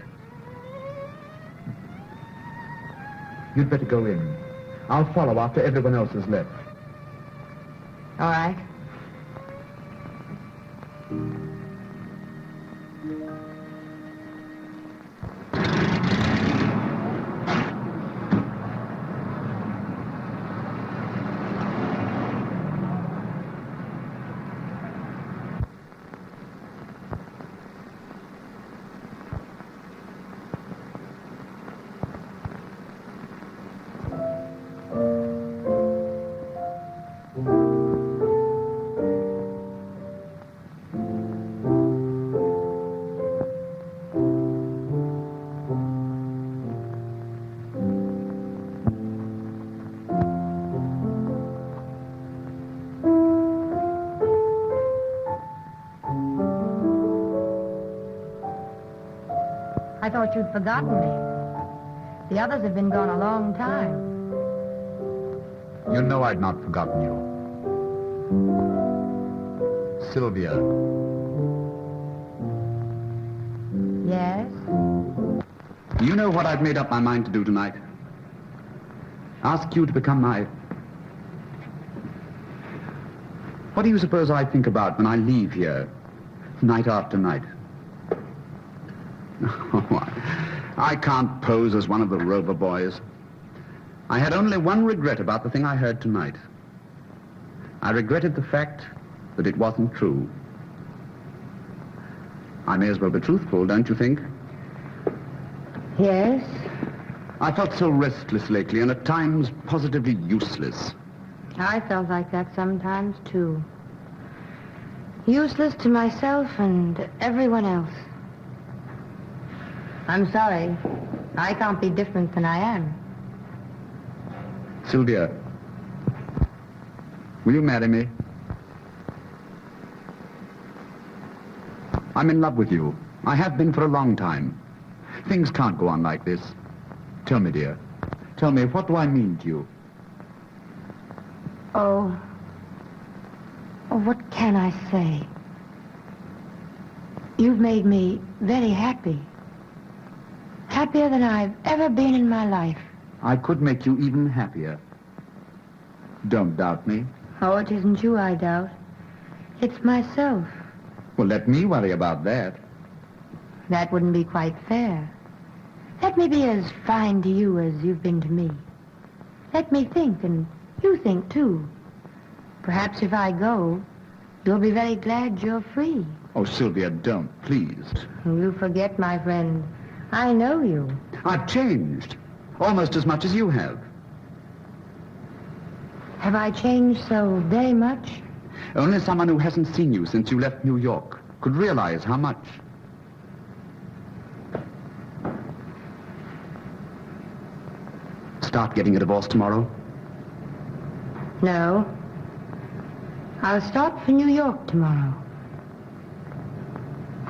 You'd better go in. I'll follow after everyone else has left. All right. I thought you'd forgotten me. The others have been gone a long time. You know I'd not forgotten you. Sylvia. Yes? You know what I've made up my mind to do tonight? Ask you to become my... What do you suppose I think about when I leave here, night after night? I can't pose as one of the Rover boys. I had only one regret about the thing I heard tonight. I regretted the fact that it wasn't true. I may as well be truthful, don't you think? Yes. I felt so restless lately and at times positively useless. I felt like that sometimes, too. Useless to myself and everyone else. I'm sorry. I can't be different than I am. Sylvia, will you marry me? I'm in love with you. I have been for a long time. Things can't go on like this. Tell me, dear. Tell me, what do I mean to you? Oh, what can I say? You've made me very happy. Happier than I've ever been in my life. I could make you even happier. Don't doubt me. Oh, it isn't you I doubt. It's myself. Well, let me worry about that. That wouldn't be quite fair. Let me be as fine to you as you've been to me. Let me think, and you think, too. Perhaps if I go, you'll be very glad you're free. Oh, Sylvia, don't, please. You forget, my friend. I know you. I've changed. Almost as much as you have. Have I changed so very much? Only someone who hasn't seen you since you left New York could realize how much. Start getting a divorce tomorrow? No. I'll start for New York tomorrow.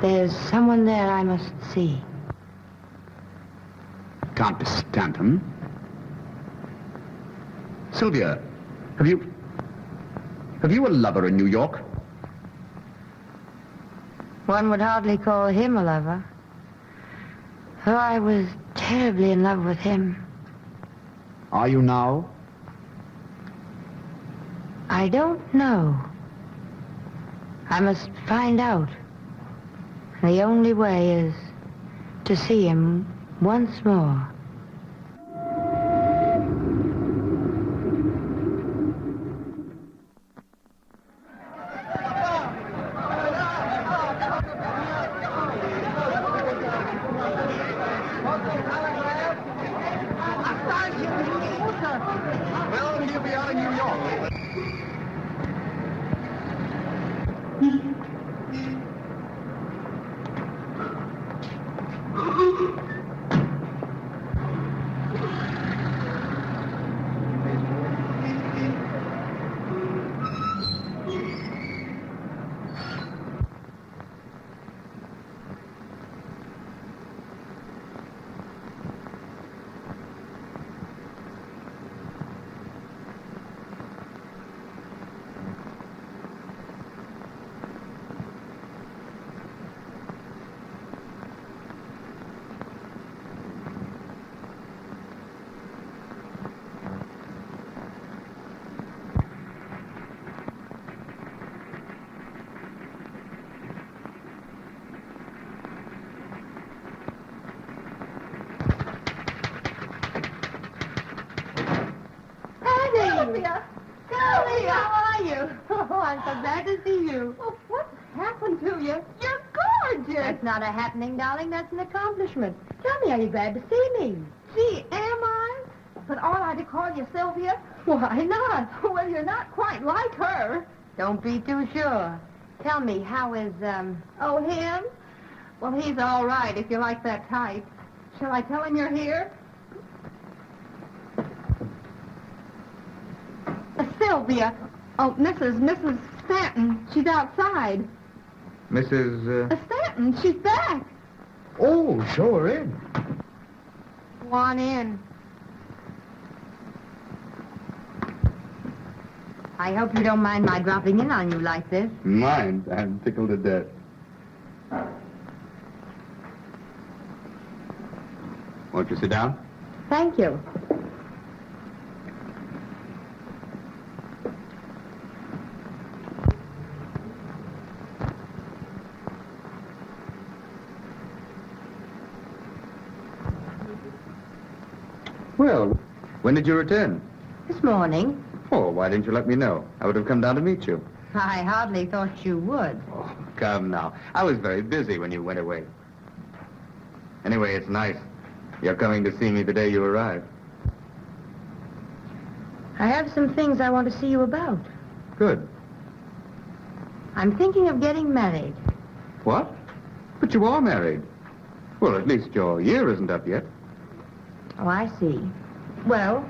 There's someone there I must see. Can't be Stanton. Sylvia, have you a lover in New York? One would hardly call him a lover. Though I was terribly in love with him. Are you now? I don't know. I must find out. The only way is to see him once more. Well, he'll be out in New York. Sylvia! Sylvia, how are you? Oh, I'm so glad to see you. Oh, what's happened to you? You're gorgeous. That's not a happening, darling. That's an accomplishment. Tell me, are you glad to see me? Gee, am I? But ought I to call you Sylvia? Why not? Well, you're not quite like her. Don't be too sure. Tell me, how is, Oh, him? Well, he's all right if you like that type. Shall I tell him you're here? Sylvia. Oh, Mrs. Stanton. She's outside. Mrs. Stanton, she's back. Oh, show her in. Go on in. I hope you don't mind my dropping in on you like this. Mind? I'm tickled to death. Won't you sit down? Thank you. Well, when did you return? This morning. Oh, why didn't you let me know? I would have come down to meet you. I hardly thought you would. Oh, come now. I was very busy when you went away. Anyway, it's nice. You're coming to see me the day you arrive. I have some things I want to see you about. Good. I'm thinking of getting married. What? But you are married. Well, at least your year isn't up yet. Oh, I see. Well,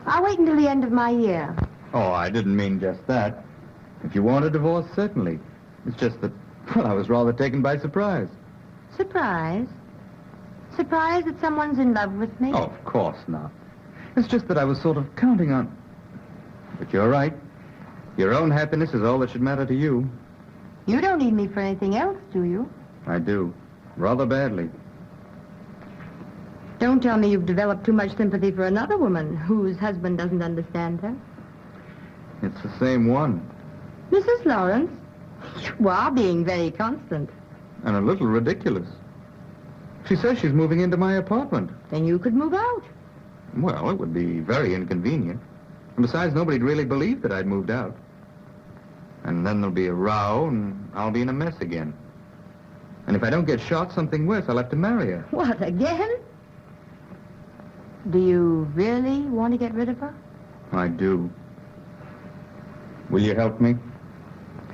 I'll wait until the end of my year. Oh, I didn't mean just that. If you want a divorce, certainly. It's just that, well, I was rather taken by surprise. Surprise? Surprise that someone's in love with me? Oh, of course not. It's just that I was sort of counting on... But you're right. Your own happiness is all that should matter to you. You don't need me for anything else, do you? I do. Rather badly. Don't tell me you've developed too much sympathy for another woman whose husband doesn't understand her. It's the same one. Mrs. Lawrence, you are being very constant. And a little ridiculous. She says she's moving into my apartment. Then you could move out. Well, it would be very inconvenient. And besides, nobody'd really believe that I'd moved out. And then there'll be a row, and I'll be in a mess again. And if I don't get shot, something worse, I'll have to marry her. What, again? Do you really want to get rid of her? I do. Will you help me?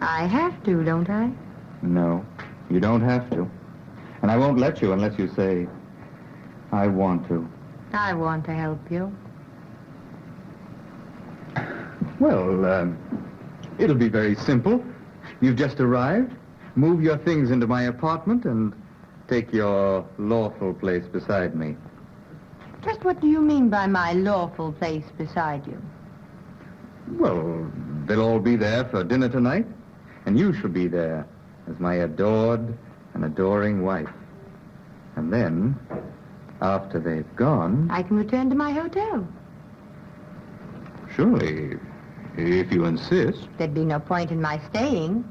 I have to, don't I? No, you don't have to. And I won't let you unless you say, I want to. I want to help you. Well, it'll be very simple. You've just arrived. Move your things into my apartment and take your lawful place beside me. Just what do you mean by my lawful place beside you? Well, they'll all be there for dinner tonight, and you shall be there as my adored and adoring wife. And then, after they've gone... I can return to my hotel. Surely, if you insist. There'd be no point in my staying.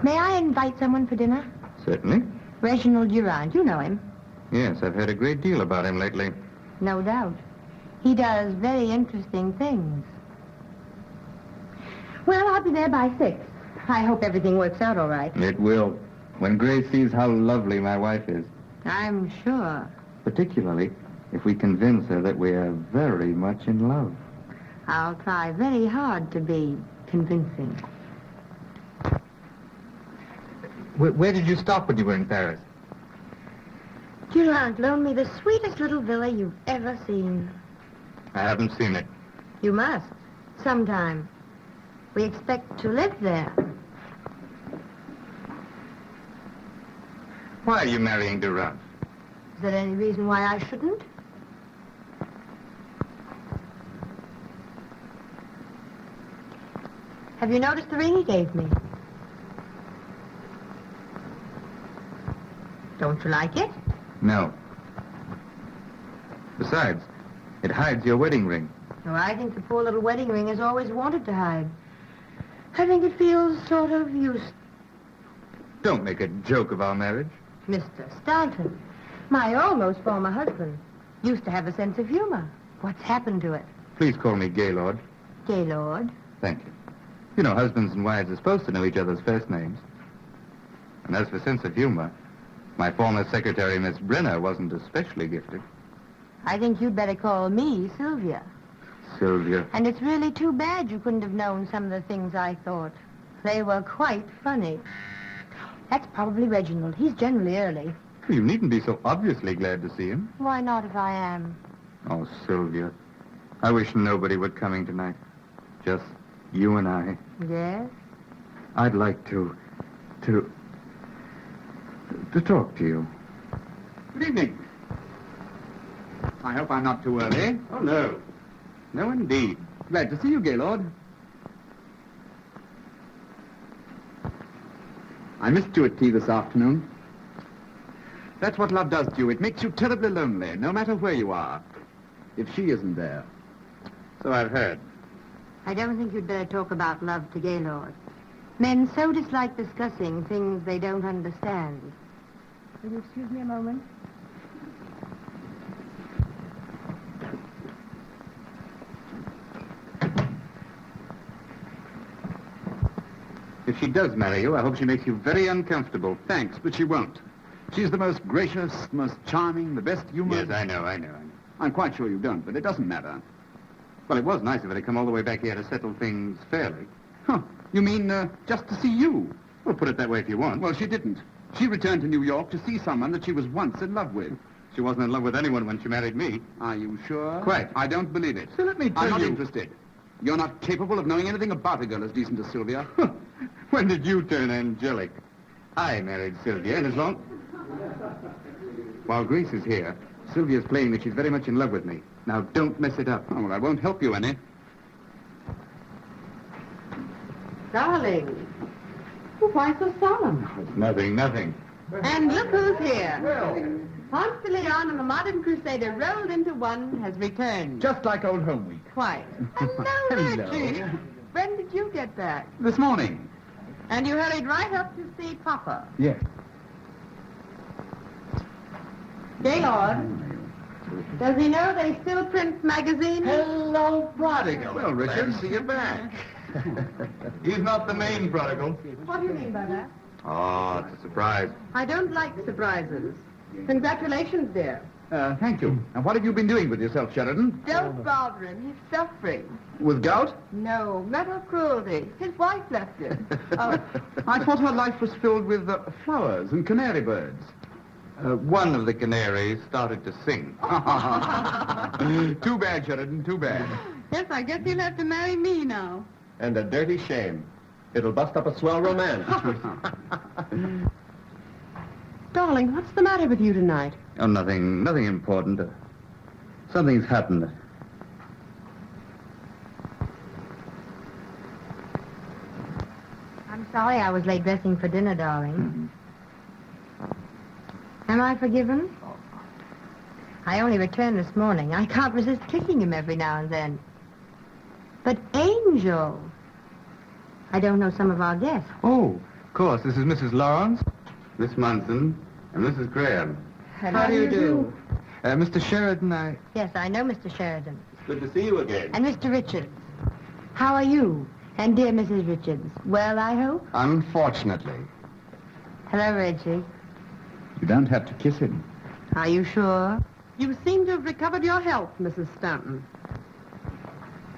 May I invite someone for dinner? Certainly. Reginald Durand, you know him. Yes, I've heard a great deal about him lately. No doubt. He does very interesting things. Well, I'll be there by 6. I hope everything works out all right. It will. When Grace sees how lovely my wife is. I'm sure. Particularly if we convince her that we are very much in love. I'll try very hard to be convincing. Where did you stop when you were in Paris? Durand loaned me the sweetest little villa you've ever seen. I haven't seen it. You must, sometime. We expect to live there. Why are you marrying Durand? Is there any reason why I shouldn't? Have you noticed the ring he gave me? Don't you like it? No. Besides, it hides your wedding ring. No, I think the poor little wedding ring has always wanted to hide. I think it feels sort of used. Don't make a joke of our marriage. Mr. Stanton, my almost former husband, used to have a sense of humor. What's happened to it? Please call me Gaylord. Gaylord? Thank you. You know, husbands and wives are supposed to know each other's first names. And as for sense of humor, my former secretary, Miss Brenner, wasn't especially gifted. I think you'd better call me Sylvia. Sylvia. And it's really too bad you couldn't have known some of the things I thought. They were quite funny. That's probably Reginald. He's generally early. You needn't be so obviously glad to see him. Why not if I am? Oh, Sylvia. I wish nobody were coming tonight. Just you and I. Yes? I'd like to talk to you. Good evening. I hope I'm not too early. Oh, no. No, indeed. Glad to see you, Gaylord. I missed you at tea this afternoon. That's what love does to you. It makes you terribly lonely, no matter where you are, if she isn't there. So I've heard. I don't think you'd better talk about love to Gaylord. Men so dislike discussing things they don't understand. Will you excuse me a moment? If she does marry you, I hope she makes you very uncomfortable. Thanks, but she won't. She's the most gracious, most charming, the best humored... Yes, I know. I'm quite sure you don't, but it doesn't matter. Well, it was nice of her to come all the way back here to settle things fairly. Huh. You mean, just to see you? Well, put it that way if you want. Well, she didn't. She returned to New York to see someone that she was once in love with. She wasn't in love with anyone when she married me. Are you sure? Quite. I don't believe it. So let me tell I'm not you... interested. You're not capable of knowing anything about a girl as decent as Sylvia. When did you turn angelic? I married Sylvia, and as long... While Grace is here, Sylvia's claiming that she's very much in love with me. Now, don't mess it up. Oh, well, I won't help you any. Darling, why so solemn? It's nothing. And look who's here. Ponce de Leon and the modern crusader rolled into one has returned. Just like old home week. Quite. Hello, Richie. When did you get back? This morning. And you hurried right up to see Papa. Yes. Gaylord, does he know they still print magazines? Hello, prodigal. Well, Richard. Glad to see you back. He's not the main prodigal. What do you mean by that? Oh, it's a surprise. I don't like surprises. Congratulations, dear. Thank you. And what have you been doing with yourself, Sheridan? Don't bother him. He's suffering. With gout? No, mental cruelty. His wife left him. Oh, I thought her life was filled with flowers and canary birds. One of the canaries started to sing. Too bad, Sheridan, too bad. yes, I guess you'll have to marry me now. And a dirty shame. It'll bust up a swell romance. Darling, what's the matter with you tonight? Oh, nothing important. Something's happened. I'm sorry I was late dressing for dinner, darling. Am I forgiven? I only returned this morning. I can't resist kissing him every now and then. But Angel... I don't know some of our guests. Oh, of course. This is Mrs. Lawrence, Miss Munson, and Mrs. Graham. How do you do? Mr. Sheridan, Yes, I know Mr. Sheridan. It's good to see you again. And Mr. Richards. How are you? And dear Mrs. Richards. Well, I hope? Unfortunately. Hello, Reggie. You don't have to kiss him. Are you sure? You seem to have recovered your health, Mrs. Stanton.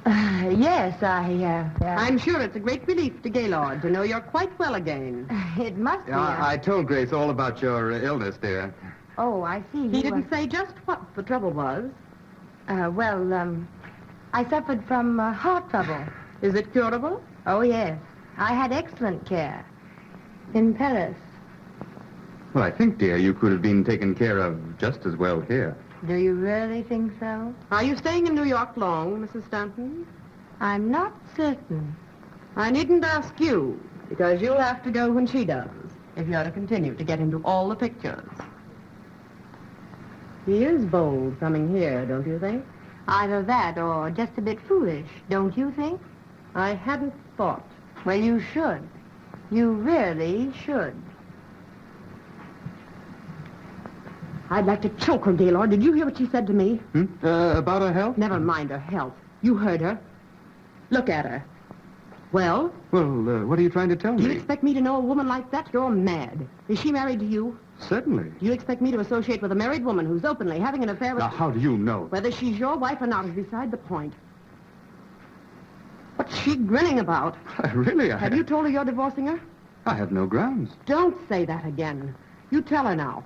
Yes, I'm sure it's a great relief to Gaylord to know you're quite well again. It must be. I told Grace all about your illness, dear. Oh, I see. He didn't say just what the trouble was. I suffered from heart trouble. Is it curable? Oh, yes. I had excellent care. In Paris. Well, I think, dear, you could have been taken care of just as well here. Do you really think so? Are you staying in New York long, Mrs. Stanton? I'm not certain. I needn't ask you, because you'll have to go when she does, if you're to continue to get into all the pictures. He is bold coming here, don't you think? Either that or just a bit foolish, don't you think? I hadn't thought. Well, you should. You really should. I'd like to choke her, Gaylord. Did you hear what she said to me? About her health? Never mind her health. You heard her. Look at her. Well? Well, what are you trying to tell Do you me? expect me to know a woman like that? You're mad. Is she married to you? Certainly. Do you expect me to associate with a married woman who's openly having an affair with... Now, how do you know? Whether she's your wife or not is beside the point. What's she grinning about? Really, Have you told her you're divorcing her? I have no grounds. Don't say that again. You tell her now.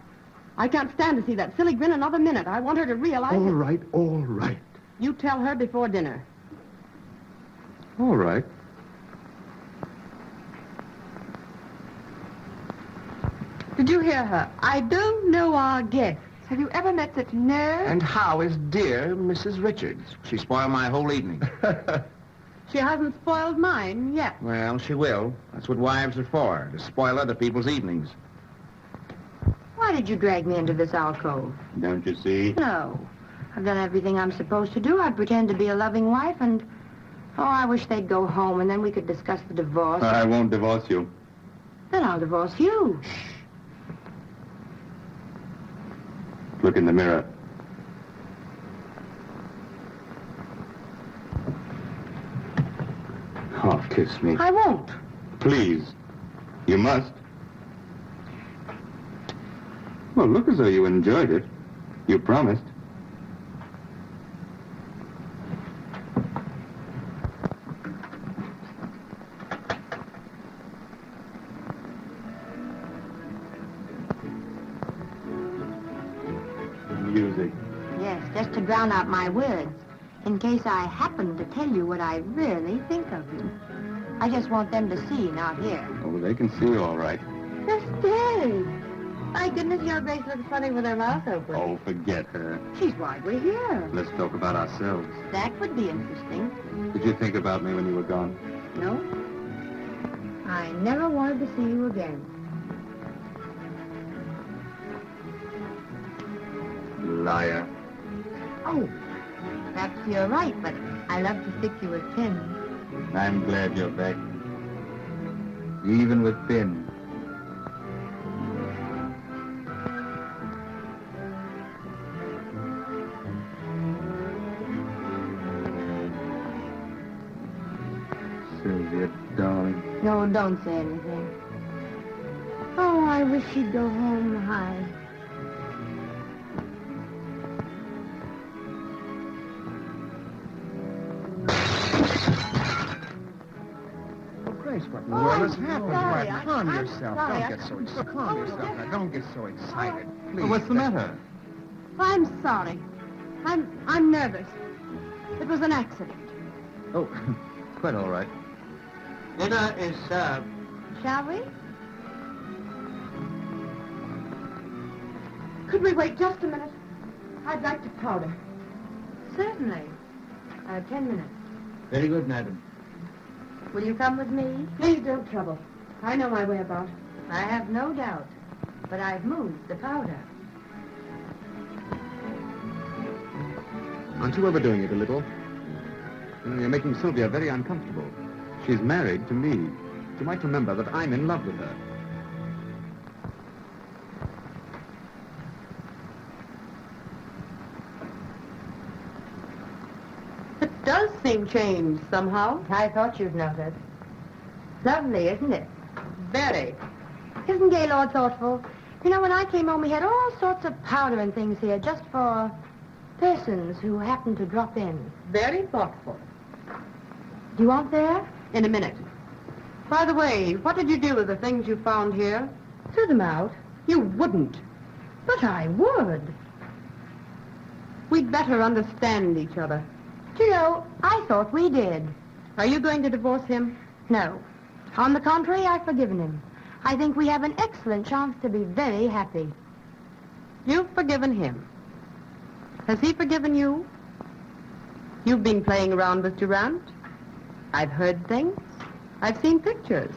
I can't stand to see that silly grin another minute. I want her to realize... All right. You tell her before dinner. All right. Did you hear her? I don't know our guests. Have you ever met such nerve? And how is dear Mrs. Richards? She spoiled my whole evening. She hasn't spoiled mine yet. Well, she will. That's what wives are for, to spoil other people's evenings. Why did you drag me into this alcove? Don't you see? No. I've done everything I'm supposed to do. I pretend to be a loving wife and... Oh, I wish they'd go home and then we could discuss the divorce. I won't divorce you. Then I'll divorce you. Look in the mirror. Oh, kiss me. I won't. Please. You must. don't look as though you enjoyed it. You promised. Music. Yes, just to drown out my words, in case I happen to tell you what I really think of you. I just want them to see, not hear. Oh, they can see all right. They're dead. My goodness, your Grace looks funny with her mouth open. Oh, forget her. She's why we're here. Let's talk about ourselves. That would be interesting. Did you think about me when you were gone? No? I never wanted to see you again. Liar. Oh, perhaps you're right, but I love to stick you with pins. I'm glad you're back. Even with pins. Sylvia, darling. No, don't say anything. Oh, I wish she'd go home high. Grace, what in the world has happened? sorry. Why, calm I'm yourself. sorry. Don't get so excited. Calm yourself now. Don't get so excited. Please. Well, what's the matter? I'm sorry. I'm nervous. It was an accident. Oh, quite all right. Dinner is served. Shall we? Could we wait just a minute? I'd like to powder. Certainly. 10 minutes. Very good, madam. Will you come with me? Please don't trouble. I know my way about. I have no doubt. But I've moved the powder. Aren't you overdoing it a little? You know, you're making Sylvia very uncomfortable. She's married to me. She might remember that I'm in love with her. It does seem changed somehow. I thought you'd noticed. Lovely, isn't it? Very. Isn't Gaylord thoughtful? You know, when I came home, we had all sorts of powder and things here just for persons who happened to drop in. Very thoughtful. Do you want there? In a minute. By the way, what did you do with the things you found here? Threw them out. You wouldn't. But I would. We'd better understand each other. Do you know, I thought we did. Are you going to divorce him? No. On the contrary, I've forgiven him. I think we have an excellent chance to be very happy. You've forgiven him. Has he forgiven you? You've been playing around with Durant. I've heard things. I've seen pictures.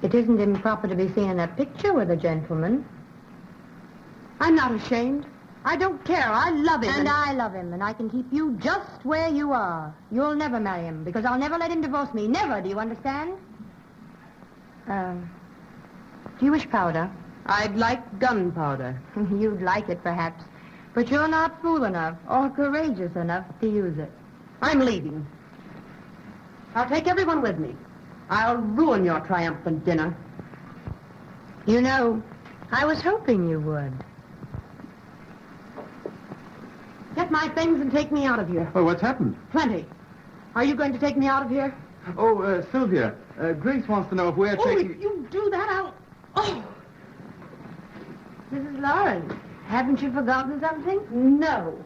It isn't improper to be seen in a picture with a gentleman. I'm not ashamed. I don't care. I love him. And I love him, and I can keep you just where you are. You'll never marry him, because I'll never let him divorce me. Never, do you understand? Do you wish powder? I'd like gunpowder. You'd like it, perhaps. But you're not fool enough or courageous enough to use it. I'm leaving. I'll take everyone with me. I'll ruin your triumphant dinner. You know, I was hoping you would. Get my things and take me out of here. Oh, what's happened? Plenty. Are you going to take me out of here? Oh, Sylvia, Grace wants to know if we're taking... If you do that, I'll... Oh! Mrs. Lawrence, haven't you forgotten something? No.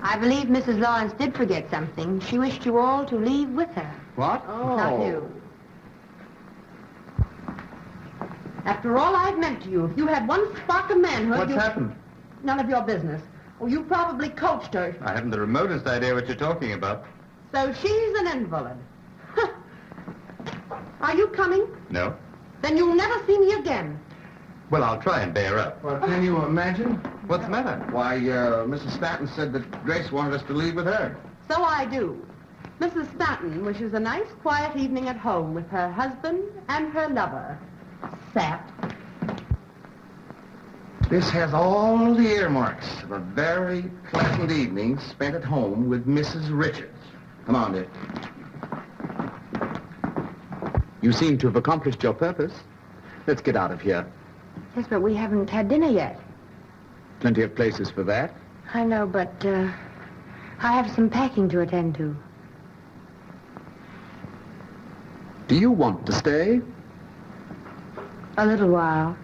I believe Mrs. Lawrence did forget something. She wished you all to leave with her. What? Not you. After all I've meant to you, if you had one spark of manhood, What's happened? None of your business. Oh, you probably coached her. I haven't the remotest idea what you're talking about. So she's an invalid. Huh. Are you coming? No? Then you'll never see me again. Well, I'll try and bear up. Well, can you imagine? What's the matter? Why, Mrs. Stanton said that Grace wanted us to leave with her. So I do. Mrs. Stanton wishes a nice, quiet evening at home with her husband and her lover. Sat. This has all the earmarks of a very pleasant evening spent at home with Mrs. Richards. Come on, dear. You seem to have accomplished your purpose. Let's get out of here. Yes, but we haven't had dinner yet. Plenty of places for that. I know, but I have some packing to attend to. Do you want to stay? A little while.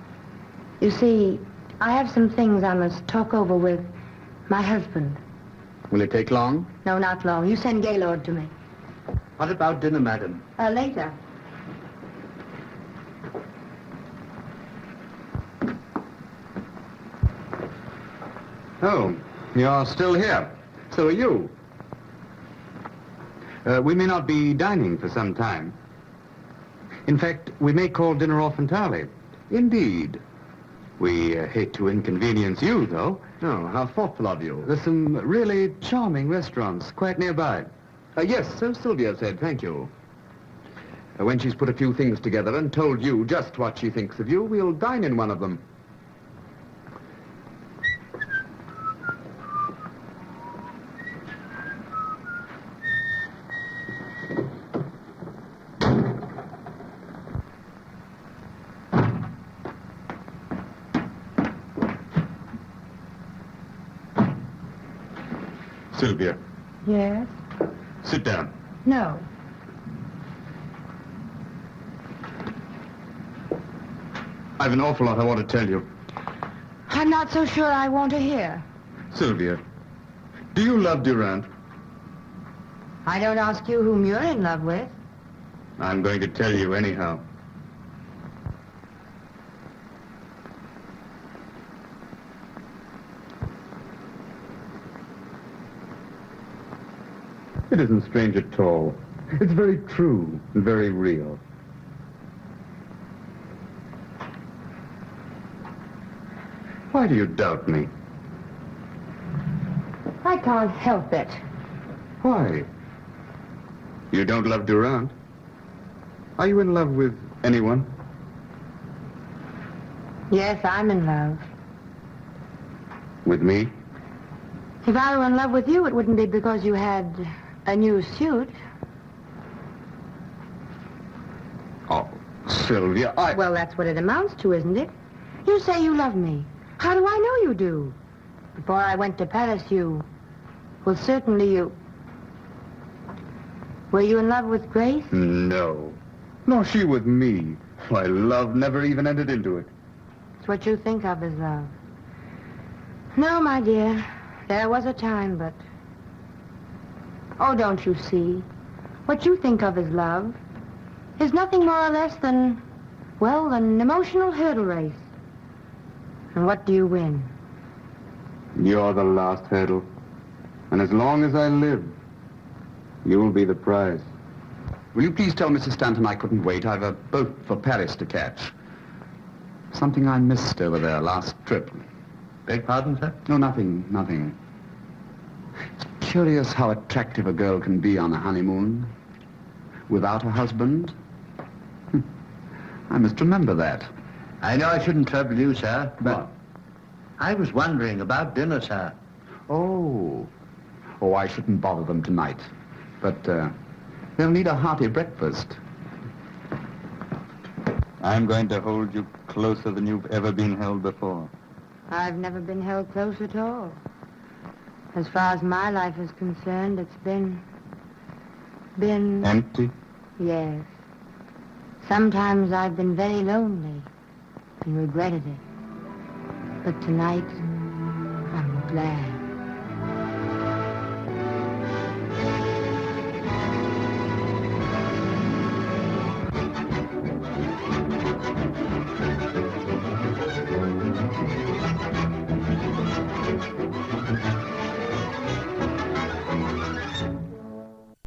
You see, I have some things I must talk over with my husband. Will it take long? No, not long. You send Gaylord to me. What about dinner, madam? Later. Oh, you're still here. So are you. We may not be dining for some time. In fact, we may call dinner off entirely. Indeed. We hate to inconvenience you, though. Oh, how thoughtful of you. There's some really charming restaurants quite nearby. Yes, so Sylvia said, thank you. When she's put a few things together and told you just what she thinks of you, we'll dine in one of them. Sylvia, Yes? sit down. No. I've an awful lot I want to tell you. I'm not so sure I want to hear. Sylvia, do you love Durant? I don't ask you whom you're in love with. I'm going to tell you anyhow. It isn't strange at all. It's very true and very real. Why do you doubt me? I can't help it. Why? You don't love Durant? Are you in love with anyone? Yes, I'm in love. With me? If I were in love with you, it wouldn't be because you had a new suit. Oh, Sylvia, Well, that's what it amounts to, isn't it? You say you love me. How do I know you do? Before I went to Paris, well, certainly you... Were you in love with Grace? No. No, she with me. Why, love never even entered into it. It's what you think of as love. No, my dear. There was a time, but... Oh, don't you see? What you think of as love is nothing more or less than, well, an emotional hurdle race. And what do you win? You're the last hurdle. And as long as I live, you'll be the prize. Will you please tell Mrs. Stanton I couldn't wait? I've a boat for Paris to catch. Something I missed over there last trip. Beg pardon, sir? No, nothing. It's curious how attractive a girl can be on a honeymoon. Without a husband. I must remember that. I know I shouldn't trouble you, sir, but What? I was wondering about dinner, sir. Oh, I shouldn't bother them tonight. But they'll need a hearty breakfast. I'm going to hold you closer than you've ever been held before. I've never been held close at all. As far as my life is concerned, it's been... Empty? Yes. Sometimes I've been very lonely and regretted it. But tonight, I'm glad.